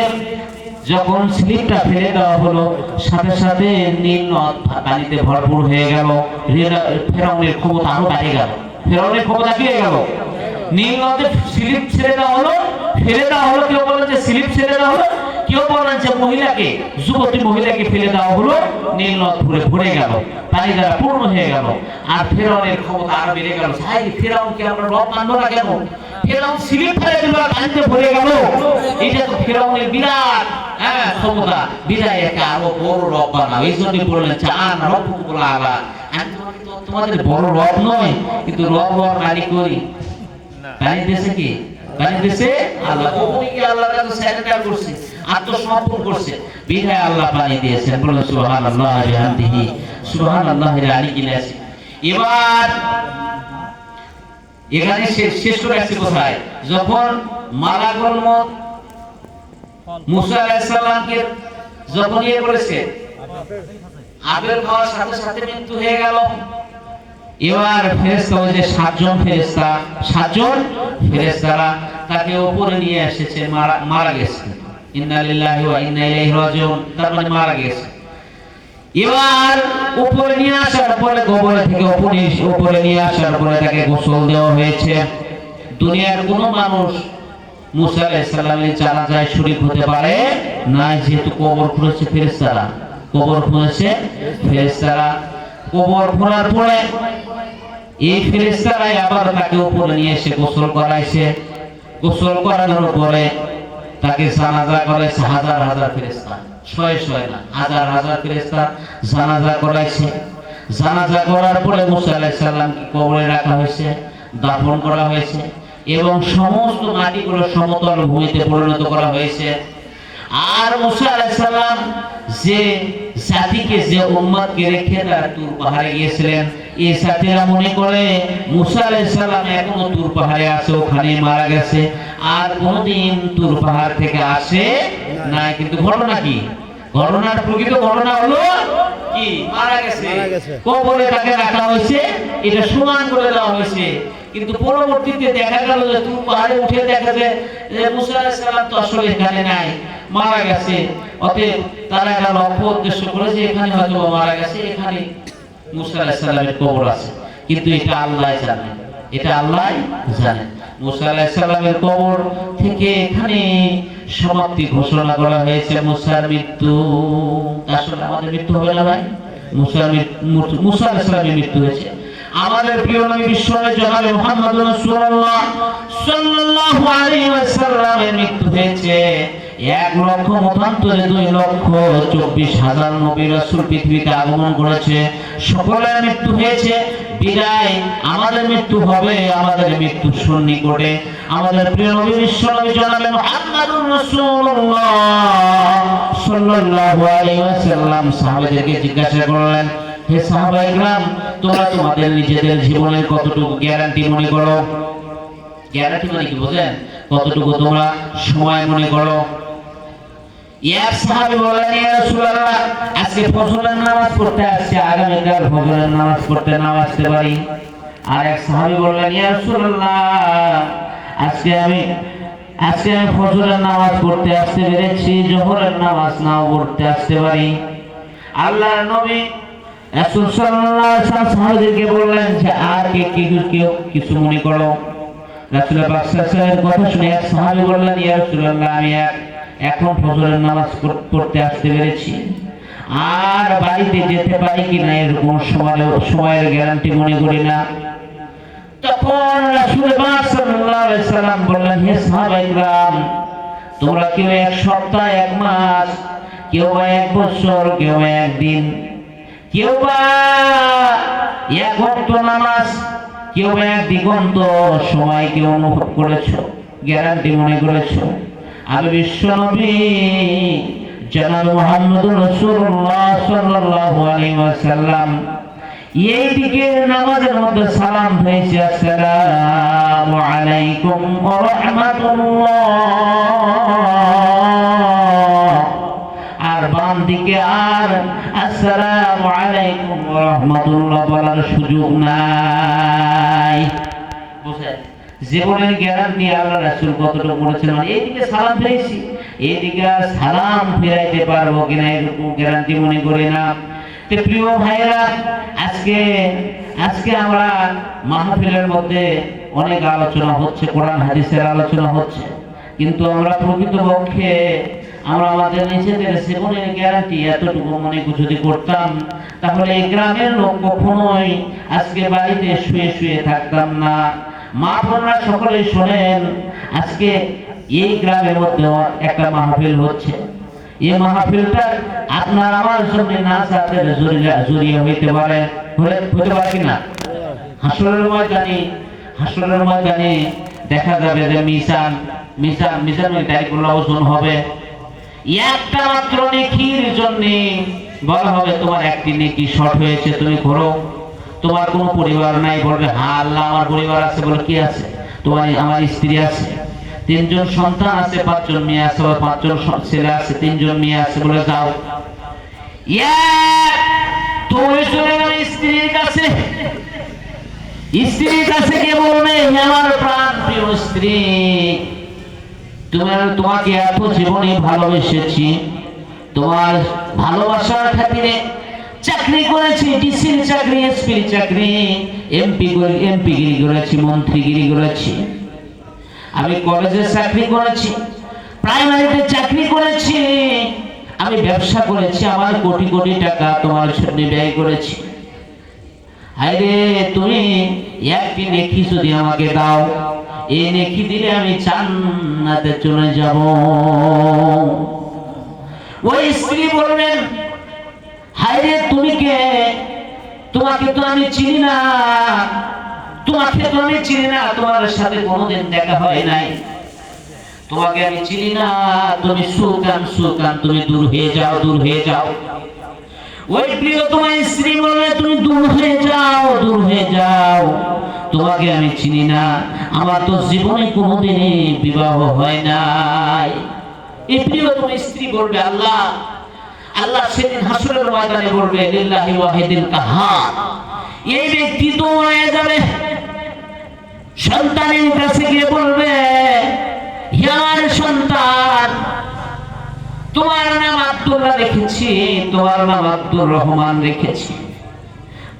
যখন স্লিপটা ফেলে দেওয়া হলো, সাথে সাথে নীল নদ পানিতে ভরপুর হয়ে গেল। ফেরাউনের ক্ষমতা আরো বেড়ে গেল। ফেরাউনের ক্ষমতা কি হয়ে গেল? নীল নদে স্লিপ ছেড়ে দেওয়া হলো, ফেলে দেওয়া হলো। কেউ বলেন যে স্লিপ ছেড়ে দেওয়া হলো, কেউ বলেন যে মহিলাকে, যুবতী মহিলাকে ফেলে দেওয়া হলো, নীল নদ ভরে গেল, পানি দ্বারা পূর্ণ হয়ে গেল। আর ফেরাউনের ক্ষমতা আরো বেড়ে গেল। ভাই ফেরাউনকে আমরা রব মানবো না কেন? ফেরাউন স্লিপ ফেলে দিল, পানিতে ভরে গেল। এটা তো ফেরাউনের বিরাট ক্ষমতা। বিদায় একে আরো বড় রব বানাও। এই জন্য বললেন যে আনা রাব্বুকুমুল আলা, আমি তোমাদের বড় রব নয়, কিন্তু রব হওয়ার মালিক করি। পানি দিয়েছে কি? পানি দিয়েছে আল্লাহ। গোপনে গিয়ে আল্লাহর কাছে সারেন্ডার করছে, আত্মসমর্পণ করছে, বিধায় আল্লাহ পানি দিয়েছেন। বলুন সুবহানাল্লাহ ওয়া বিহামদিহি সুবহানাল্লাহিল আলিয়্যিল আযীম। এবার এখানে শেষ করে আসছে কোথায়? যখন মালাকুল মউত মুসা আলাইহিস সালামকে যখন করেছে, আবেল খাওয়ার সাথে সাথে মৃত্যু হয়ে গেল। এবার ফেরেশতা, ওই যে সাতজন ফেরেশতারা তাকে উপরে নিয়ে এসেছে, মারা গেছে। ইন্না লিল্লাহি ওয়া ইন্না ইলাইহি রাজিউন, তার মানে মারা গেছে। এবার উপরে নিয়ে আসার পরে, কবর থেকে উপরে নিয়ে আসার পরে তাকে গোসল দেওয়া হয়েছে। দুনিয়ার কোনো মানুষ মুসা আলাইহিস সালামের জানাজায় শরীক হতে পারে না, যেহেতু কবর খুঁড়েছে ফেরেশতারা। কবর খোঁড়ার পরে এই ফেরেশতারাই আবার তাকে উপরে নিয়ে এসে গোসল করাইছে। গোসল করানোর পরে তাকে জানাজা করাইছে হাজার হাজার ফেরেশতা, শয়ে না, হাজার হাজার ফেরেশতা জানাজা করাইছে। জানাজা করার পরে মুসা আলাইহিস সালামকে কবরে রাখা হয়েছে, দাফন করা হয়েছে এবং সমস্ত মাটিগুলো সমতল ভূমিতে পরিণত করা হয়েছে। আর মুসা আলাইহিস সালাম যে জাতিকে, যে উম্মতকে রেখে তার তুর পাহাড়ে গিয়েছিলেন, এই জাতিরা মনে করে মুসা আলাইহিস সালাম এখনো তুর পাহাড়ে আছে, ওখানে মারা গেছে, আর কোনদিন তুর পাহাড় থেকে আসে না। কিন্তু ঘটনা কি? ঘটনার প্রকৃত ঘটনা হলো কি? মারা গেছে, কবরে তাকে রাখা হয়েছে, এটা সমান করে দেওয়া হয়েছে। কিন্তু পরবর্তীতে দেখা গেল যে তুর পাহাড়ে উঠে দেখা যায় যে মুসা আলাইহিস সালাম তো আসলে এখানে নাই, মারা গেছে। অতএব তারা একটা লক্ষ্য উদ্দেশ্য করে যে এখানে হয়তো মারা গেছে, এখানে মুসা আলাইহিস সালামের কবর আছে। কিন্তু এটা আল্লাহ জানেন, এটা আল্লাহ জানেন। মুসা আলাইহিস সালামের কবর থেকে এখানে সমাপ্তি ঘোষণা করা হয়েছে, মুসার মৃত্যু। আসলে আমাদের মৃত্যু হবে না ভাই? মুসা আলাইহিস সালামের মৃত্যু হয়েছে। আমাদের প্রিয় নবী বিশ্বনবী জনাব মুহাম্মদুর রাসূলুল্লাহ সাল্লাল্লাহু আলাইহি ওয়াসাল্লামের মৃত্যু হয়েছে। 1,24,000 নবী রাসূল পৃথিবীতে আগমন করেছে, সকলের মৃত্যু হয়েছে। বিদায় আমাদের মৃত্যু হবে, আমাদের মৃত্যু সন্নিকটে। আমাদের প্রিয় নবী বিশ্বনবী জনাব মুহাম্মদুর রাসূলুল্লাহ সাল্লাল্লাহু আলাইহি ওয়াসাল্লাম সাহাবাদেরকে জিজ্ঞাসা করলেন, হে সাহাবায়ে কেরাম, তোমরা তোমাদের নিজেদের জীবনের কতটুকু গ্যারান্টি মনে করো? গ্যারান্টি মানে কি বুঝেন? কতটুকু তোমরা সময় মনে করো? এক সাহাবী বললেন, ইয়া রাসূলুল্লাহ, আজকে ফজরের নামাজ পড়তে আসছি, আগামীকাল ফজরের নামাজ পড়তে নাও আসতে পারি। আর এক সাহাবী বললেন, ইয়া রাসূলুল্লাহ, আজকে আমি ফজরের নামাজ পড়তে আসতে পেরেছি, যোহরের নামাজ নাও পড়তে আসতে পারি। আল্লাহর নবী রাসূল সাল্লাল্লাহু আলাইহি ওয়াসাল্লাম সাহাবীদেরকে বললেন যে আর কেউ কিছু মনে করো? রাসূল পাক সাল্লাল্লাহু আলাইহি ওয়াসাল্লামের কথা শুনে এক সাহাবী বললেন, ইয়া রাসূলুল্লাহ, আমি এখন ফজরের নামাজ পড়তে আসতে পেরেছি, আর বাড়িতে যেতে পারি কিনা এরকম সময়ের গ্যারান্টি মনে করি না। তখন রাসূল পাক সাল্লাল্লাহু আলাইহি ওয়াসাল্লাম বললেন, হে সাহাবায়ে কেরাম, তোমরা কেউ এক সপ্তাহ, এক মাস, কেউ বা এক বছর, কেউ বা একদিন, কেউ বা এক ওয়াক্ত নামাজ, কেউ বা এক দিগন্ত সময় কেউ অনুভব করেছো, গ্যারান্টি মনে করেছো? আমি বিশ্বনবী জনাব মুহাম্মদুর রাসূলুল্লাহ সাল্লাল্লাহু আলাইহি ওয়াসাল্লাম এই দিকে নামাজের মধ্যে সালাম হয়েছে, আসসালামু আলাইকুম ওয়া রাহমাতুল্লাহ, আর বাম দিকে আর আসসালামু আলাইকুম ওয়া রাহমাতুল্লাহ বলার সুযোগ নাই। বুঝলেন? জীবনের গ্যারান্টি আল্লাহ রাসূল কতটুকু বলেছেন? এইদিকে সালাম ফিরাইছি, এইদিকে সালাম ফিরাইতে পারবো কিনা এরকম গ্যারান্টি মনে করি না। তো প্রিয় ভাইরা, আজকে আমরা মাহফিলের মধ্যে অনেক আলোচনা হচ্ছে, কোরআন হাদিসের আলোচনা হচ্ছে, কিন্তু আমরা প্রকৃতপক্ষে আমরা আমাদের নিজেদের জীবনের গ্যারান্টি এতটুকু মনে যদি করতাম, তাহলে এই গ্রামের লোক কখনোই আজকে বাড়িতে শুয়ে শুয়ে থাকতাম না। মা বোনরা সকলেই শোনেন, আজকে এই গ্রামের মধ্যে একটা মাহফিল হচ্ছে। এই মাহফিলটা আপনার আমার জন্য নাজাতের জরিয়া হইতে পারে কিনা? হাসরের ময়দানে দেখা যাবে যে মিজান তারিখুল্লাহ ওজন হবে, একটা মাত্র নেকির জন্য বলা হবে তোমার একটি নেকি শর্ট হয়েছে, তুমি করো। তোমার কোনো পরিবার নাই, বলবে হ্যাঁ আল্লাহ আমার পরিবার আছে। বলে কি আছে? তোমার আমার স্ত্রী আছে, 3 জন সন্তান আছে, 5 জন মেয়ে আছে, 5 জন ছেলে আছে, 3 জন মেয়ে আছে। বলে যাও। তুমি চলে গেলে স্ত্রীর কাছে, স্ত্রীর কাছে কে বলবে আমার প্রাণ প্রিয় স্ত্রী, তোমাকে এত জীবনে ভালোবেসেছি, তোমার ভালোবাসার খাতিরে চাকরি করেছি, ডিসির চাকরি, এসপির চাকরি, এমপিগিরি করেছি, মন্ত্রীগিরি করেছি, আমি কলেজে চাকরি করেছি, প্রাইমারিতে চাকরি করেছি, আমি ব্যবসা করেছি, আমার কোটি কোটি টাকা তোমার জন্য ব্যয় করেছি। আরে তুমি একটি নেকি যদি আমাকে দাও, এই নেকি দিলে আমি জান্নাতে চলে যাব। ওই স্ত্রী বলবেন হায়রে তুমি কে? তোমাকে তো আমি চিনি না, তোমাকে তো আমি চিনি না, তোমার সাথে কোনোদিন দেখা হয় নাই, তোমাকে আমি চিনি না, তুমি সুকান সুকান, তুমি দূর হয়ে যাও, দূর হয়ে যাও। ওই প্রিয় তোমার স্ত্রী বলবে তুমি দূর হয়ে যাও, দূর হয়ে যাও, তোমাকে আমি চিনি না, আমার তো জীবনে কোনোদিনই বিবাহ হয় নাই। এই প্রিয় তোমার স্ত্রী বলবে আল্লাহ, আল্লাহ সেদিন হাসরের ময়দানে বলবে লিল্লাহি ওয়াহিদিল কাহার, এই ব্যক্তি তো হয়ে যাবে। সন্তানের কাছে গিয়ে বলবে হে আমার সন্তান, তোমার নাম আব্দুল্লাহ রেখেছি, তোমার নাম আব্দুর রহমান রেখেছি,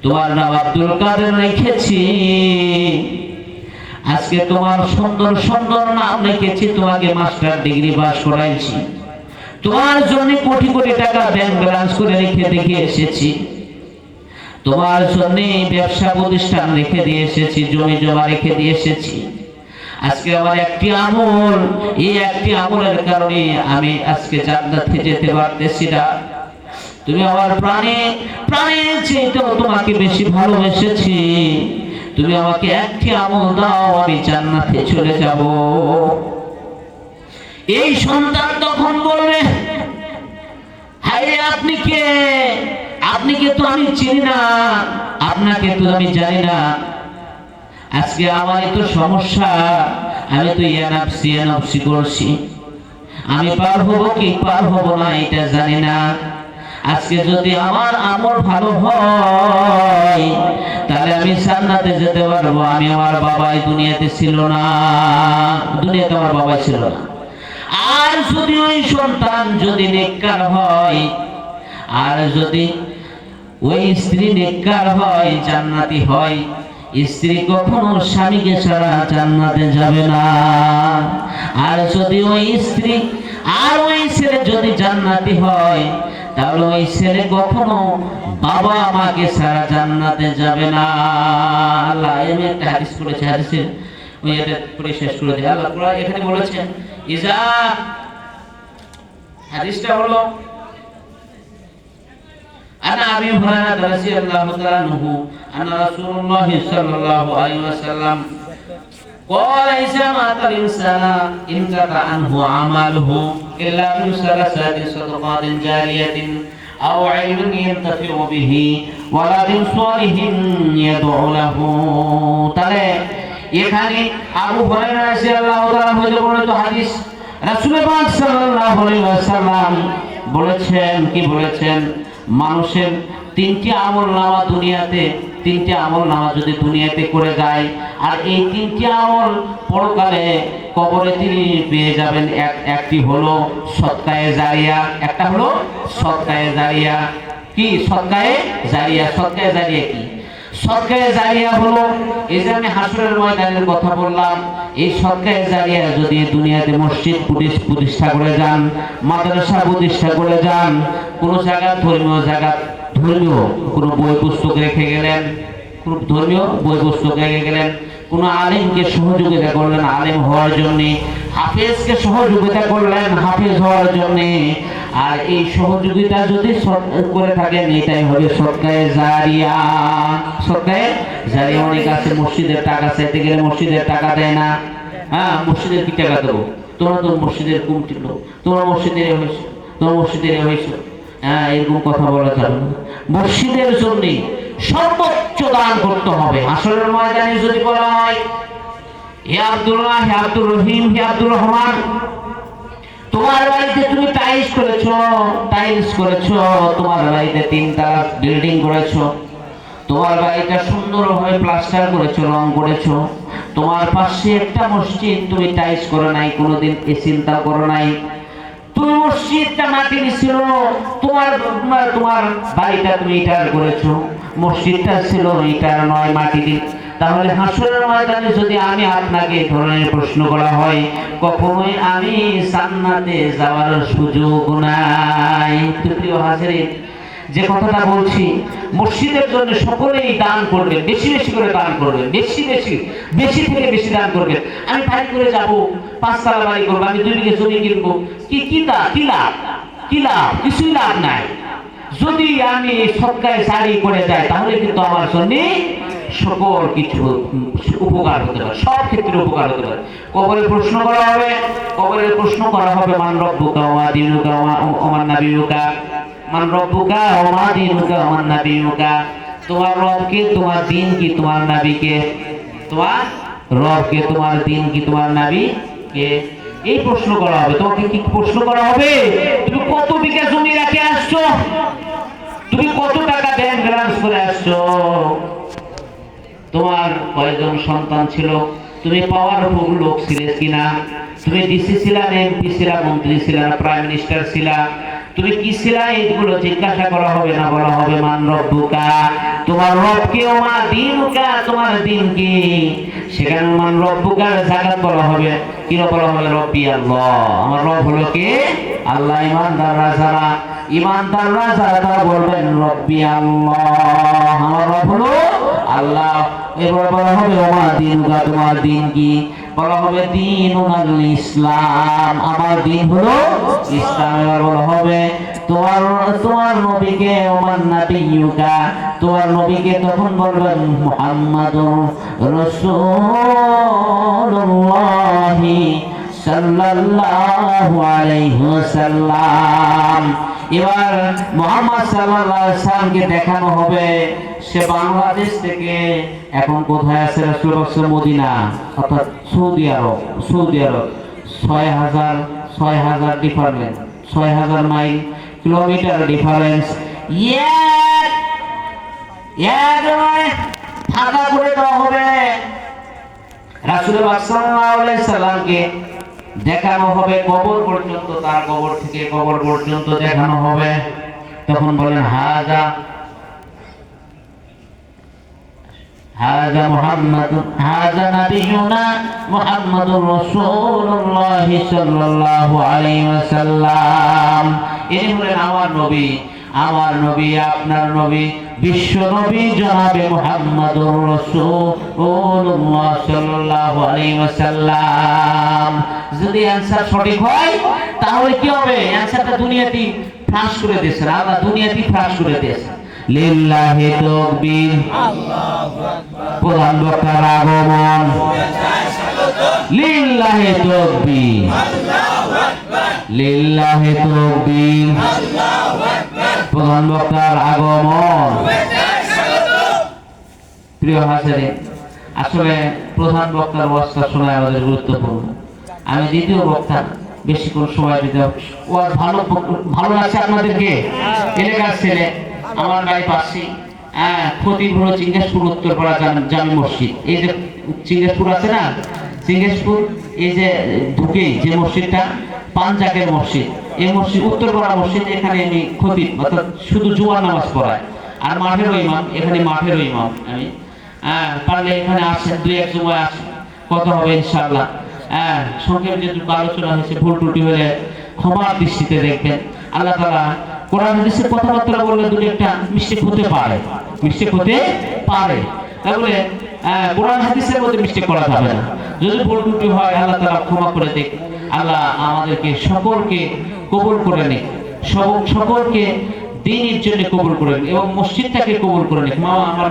তোমার নাম আব্দুল কাদের রেখেছি, আজকে তোমার সুন্দর সুন্দর নাম রেখেছি, তোমাকে মাস্টার ডিগ্রি পাস করাইছি, তোমার জন্য কোটি কোটি টাকা ব্যাংক ব্যালেন্স করে রেখে দেখে এসেছি, তোমার জন্য ব্যবসা প্রতিষ্ঠান রেখে দিয়ে এসেছি, জমি জমা রেখে দিয়ে এসেছি। আজকে আমার একটি আমল, এই একটি আমলের কারণে আমি আজকে জান্নাতে যেতে পারতেছি না। তুমি আমার প্রাণে প্রাণের চেয়েও তোমাকে বেশি ভালোবেসেছি, তুমি আমাকে একটি আমল দাও, আমি জান্নাতে চলে যাব। এই সন্তান তখন বলবে হায় আপনি কে? আপনি কে তো আমি চিনি না, আপনাকে তো আমি জানি না, আজকে আমার তো সমস্যা, আমি তো এনআফসি করছি, আমি পার হবো কি পার হবো না এটা জানি না। আজকে যদি আমার আমল ভালো হয় তাহলে আমি জান্নাতে যেতে পারবো। আমি আমার বাবাই দুনিয়াতে ছিল না, দুনিয়াতে আমার বাবা ছিল না। আর যদি ওই সন্তান যদি নেককার হয়, আর যদি ওই স্ত্রী নেককার হয়, জান্নাতি হয়, স্ত্রী কখনো স্বামীকে ছাড়া জান্নাতে যাবে না। আর যদি ওই স্ত্রী আর ওই ছেলে যদি জান্নাতি হয়, তাহলে ওই ছেলে কখনো বাবা মাকে ছাড়া জান্নাতে যাবে না। আল্লাহ আমি একটা হাদিস পড়েছি, হাদিসের ওই এটা পড়ে শেষ করে দিই। আল্লাহ কোরআন এখানে বলেছেন ইজা, হাদিসটা হলো আনা আবি হুরায়রা রাদিয়াল্লাহু তাআলা আনহু আন্না রাসূলুল্লাহ সাল্লাল্লাহু আলাইহি ওয়াসাল্লাম قال إذا مات الإنسان انقطع عنه عمله إلا من ثلاث صدقات جارية أو علم ينتفع به ولد صالح يدعو له। তাহলে এখানে আবু হুরায়রা রাদিয়াল্লাহু তাআলা হতে বর্ণিত হাদিস, রাসূল পাক সাল্লাল্লাহু আলাইহি ওয়াসাল্লাম বলেছেন, কি বলেছেন? মানুষের 3টি আমলনামা দুনিয়াতে, 3টি আমলনামা যদি দুনিয়াতে করে যায়, আর এই 3টি আমল পরকালে কবরে তিনি পেয়ে যাবেন। একটি হলো সদকায়ে জারিয়া, একটা হলো সদকায়ে জারিয়া। কি সদকায়ে জারিয়া? সদকায়ে জারিয়া কি? সদকায়ে জারিয়া হলো এই যে আমি হাসরের ময়দানের কথা বললাম, এই সদকায়ে জারিয়া যদি দুনিয়াতে মসজিদ প্রতিষ্ঠা করে যান, মাদ্রাসা প্রতিষ্ঠা করে যান, কোন জায়গা ধর্মীয় কোন বই পুস্তক রেখে গেলেন, কোন ধর্মীয় বই পুস্তক রেখে গেলেন, কোন আলেমকে সহযোগিতা করলেন আলেম হওয়ার জন্য, হাফেজকে সহযোগিতা করলেন হাফেজ হওয়ার জন্য, আর এই সহযোগিতা যদি করে থাকেন এটাই হবে সদকায়ে জারিয়া। সদকায়ে জারিয়া অনেক আছে, মসজিদের টাকা চাইতে গেলে মসজিদের টাকা দেয় না। হ্যাঁ, মসজিদের কি টাকা দেবো? তোমরা তো মসজিদের কমিটির লোক, তোমরা মসজিদের তো মসজিদের হয়েছে, এরকম কথা বলা যাবে না। মসজিদের জন্য সর্বোচ্চ দান করতে হবে। হাসরের ময়দানে যদি বলা হয়, হে আব্দুল্লাহ, হে আব্দুর রহিম, হে আব্দুর রহমান, তোমার বাড়িতে তুমি টাইলস করেছো, তোমার বাড়িতে 3 তলা বিল্ডিং করেছো, তোমার বাড়িটা সুন্দরভাবে প্লাস্টার করেছো, রং করেছো, তোমার পাশে একটা মসজিদ তুমি টাইলস করো নাই, কোনোদিন এ চিন্তা করো নাই, তুমি মসজিদটা মাটির ছিল, তোমার বাড়িটা তুমি ইটার করেছো, মসজিদটা ছিল ইটার নয় মাটির। তাহলে হাসরের ময়দানে যদি আমি আপনাকে এই ধরনের প্রশ্ন করা হয়, কখনোই আমি জান্নাতে যাওয়ার সুযোগ নাই। প্রিয় হাজিরিন, যে কথাটা বলছি, মসজিদের জন্য সকলেই দান করবেন, বেশি বেশি করে দান করবেন, বেশি থেকে বেশি দান করবেন। আমি বাড়ি করে যাব, 5 তলা বাড়ি করবো, আমি 2 বিঘে জমি কিনবো, কি লাভ? কিছুই লাভ নাই। যদি আমি সৎকায় সারি করে যাই, তাহলে কিন্তু আমার জন্য সকল কিছু উপকার হতে পারে, সব ক্ষেত্রে উপকার হতে পারে। কবরে প্রশ্ন করা হবে, মান রব্বুকা ওয়া মা দীনুকা ওয়া মান নাবিয়ুকা, মান রব্বুকা ওয়া মা দীনুকা ওয়া মান নাবিয়ুকা। তোমার রবকে, তোমার দিন কি, তোমার নবীকে, তোমার রবকে, তোমার দিন কি, তোমার নবীকে, এই প্রশ্ন করা হবে। তোমাকে কি প্রশ্ন করা হবে? তুমি কত বিঘা জমি রেখে আসছো? তুমি কত টাকা ব্যাংক ব্যালেন্স করে আসছো? তোমার কয়জন সন্তান ছিল? তুমি পাওয়ারফুল লোক ছিলে কিনা? তুমি ডিসি ছিলা, এমপি ছিলা, মন্ত্রী ছিলা, প্রাইম মিনিস্টার ছিলা, তুমি কি ছিলা? এইগুলো জিজ্ঞাসা করা হবে না, বলা হবে মান রব্বুকা, তোমার রবকে, ও মা দীনুকা, তোমার দিন কি। সেখানে মান রব্বুকার জাকাত বলা হবে, কি বলা হবে? রব্বি আল্লাহ, আমার রব হলো কে? আল্লাহ। ইমানদাররা যারা তারা বলবেন রব্বি আল্লাহ, আমার রব হলো আল্লাহ। এবার বলা হবে ও মা দীনুকা, তোমার দিন কি? বলা হবে দীনুল ইসলাম, আমার দিন হলো ইসলাম। এবার বলা হবে তোমার নবীকে, ওমান নাবিয়ুকা, তোমার নবীকে। তখন বলবেন মুহাম্মাদুর রাসূলুল্লাহ সাল্লাল্লাহু আলাইহি ওয়াসাল্লাম। এবার মুহাম্মদ সাল্লাল্লাহু আলাইহি ওয়াসাল্লামকে দেখানো হবে, সে বাংলাদেশ থেকে এখন কোথায় আছে? রাসূলুল্লাহ মদিনা, অর্থাৎ সৌদি আরব। 6000 ডিফারেন্স, 6000 মাইল, কিলোমিটার ডিফারেন্স। ফাঁকা করে দেওয়া হবে। রাসূলুল্লাহ সাল্লাল্লাহু আলাইহি সাল্লামকে দেখানো হবে কবর পর্যন্ত, তার কবর থেকে কবর পর্যন্ত দেখানো হবে। তখন বলেন হাজা মুহাম্মদ, হাজা নাবিয়ুনা মুহাম্মাদুর রাসূলুল্লাহ সাল্লাল্লাহু আলাইহি ওয়াসাল্লাম। ইনি হলেন আমার নবী, আপনার নবী, বিশ্ব নবী জনাবে মুহাম্মাদুর রাসূলুল্লাহ সাল্লাল্লাহু আলাইহি ওয়াসাল্লাম। যদি অ্যানসার সঠিক হয় তাহলে কি হবে? অ্যানসারটা দুনিয়াতে ফাঁস করে দিয়েছে, আল্লাহ দুনিয়াতে ফাঁস করে দিয়েছে। লিল্লাহি তাকবীর, আল্লাহু আকবার, প্রধান বক্তার আগমন, লিল্লাহি তাকবীর, আল্লাহু আকবার, লিল্লাহি তাকবীর, আল্লাহু আকবার, প্রধান বক্তার আগমন। প্রিয় হাজিরিন, আসলে প্রধান বক্তার ওয়াজটা শোনা আমাদের গুরুত্বপূর্ণ। আমি দ্বিতীয় বক্তা, বেশিক্ষণ সময় দিতে ওয়াজ ভালো লাগছে আপনাদেরকে? এলাকার ছেলে, আমার গায়ে পাচ্ছি, খতিব হলো চিঙ্গেশপুর উত্তরপাড়া জামি মসজিদ। এই যে চিঙ্গেশপুর আছে না, চিঙ্গেশপুর, এই যে ঢুকে যে মসজিদটা, পাঞ্জাকের মসজিদ, এই মসজিদ উত্তরপাড়া মসজিদ। এখানে আমি খতিব, অর্থাৎ শুধু জুমার নামাজ পড়াই, আর মাঠেরও ইমাম। এখানে মাঠেরও ইমাম আমি। পারলে এখানে আসেন, 2-1 সময় আসেন, কথা হবে ইনশাআল্লাহ। সংক্ষেপে যেটুকু আলোচনা হয়েছে, ভুল ত্রুটি হলে ক্ষমার দৃষ্টিতে দেখবেন। আল্লাহ তাআলা কোরআন হাদিসের কথাবার্তা বললে 2-1টা মিস্টেক হতে পারে, তাহলে কোরআন হাদিসের মধ্যে মিস্টেক করা যাবে না। যদি ভুল ত্রুটি হয় আল্লাহ তাআলা ক্ষমা করে দেখ। আল্লাহ আমাদেরকে সকলকে কবুল করে নিক, সকলকে দ্বীনের জন্য কবুল করে নিক, এবং মসজিদটাকে কবুল করে নিক। আমার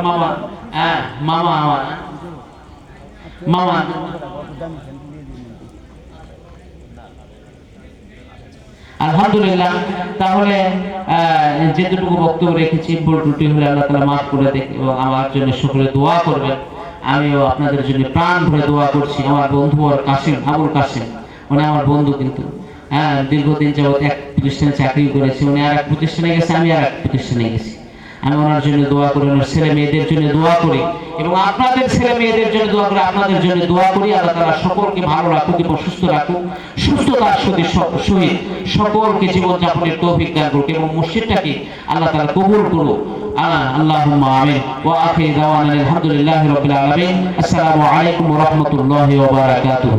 মামা আলহামদুলিল্লাহ। তাহলে যেটুকু বক্তব্য রেখেছি ভুল ত্রুটি হলে আল্লাহ তাআলা মাফ করে দেন এবং আমার জন্য সকলে দোয়া করবেন। আমিও আপনাদের জন্য প্রাণ ভরে দোয়া করছি। আমার বন্ধু আর কাসিম, আবুল কাসিম, উনি আমার বন্ধু, কিন্তু দীর্ঘদিন যাবত এক প্রতিষ্ঠানে চাকরি করেছি। উনি আর এক প্রতিষ্ঠানে গেছে, আমি আর এক প্রতিষ্ঠানে গেছি। আমি ওনার জন্য দোয়া করি, ওনার ছেলে মেয়েদের জন্য দোয়া করি এবং আপনাদের ছেলে মেয়েদের জন্য দোয়া করি, আপনাদের জন্য দোয়া করি। আল্লাহ তাআলা সকলকে ভালো রাখুক এবং সুস্থ রাখুক, সুস্থতার সহিত সকলকে জীবনযাপনের তৌফিক দান করুক এবং মসজিদটাকে আল্লাহ তাআলা কবুল করুক। আল্লাহুম্মা আমিন। ওয়া আখিরু দাওয়ানা আলহামদুলিল্লাহি রাব্বিল আলামিন। আসসালামু আলাইকুম ওয়া রাহমাতুল্লাহি ওয়া বারাকাতুহু।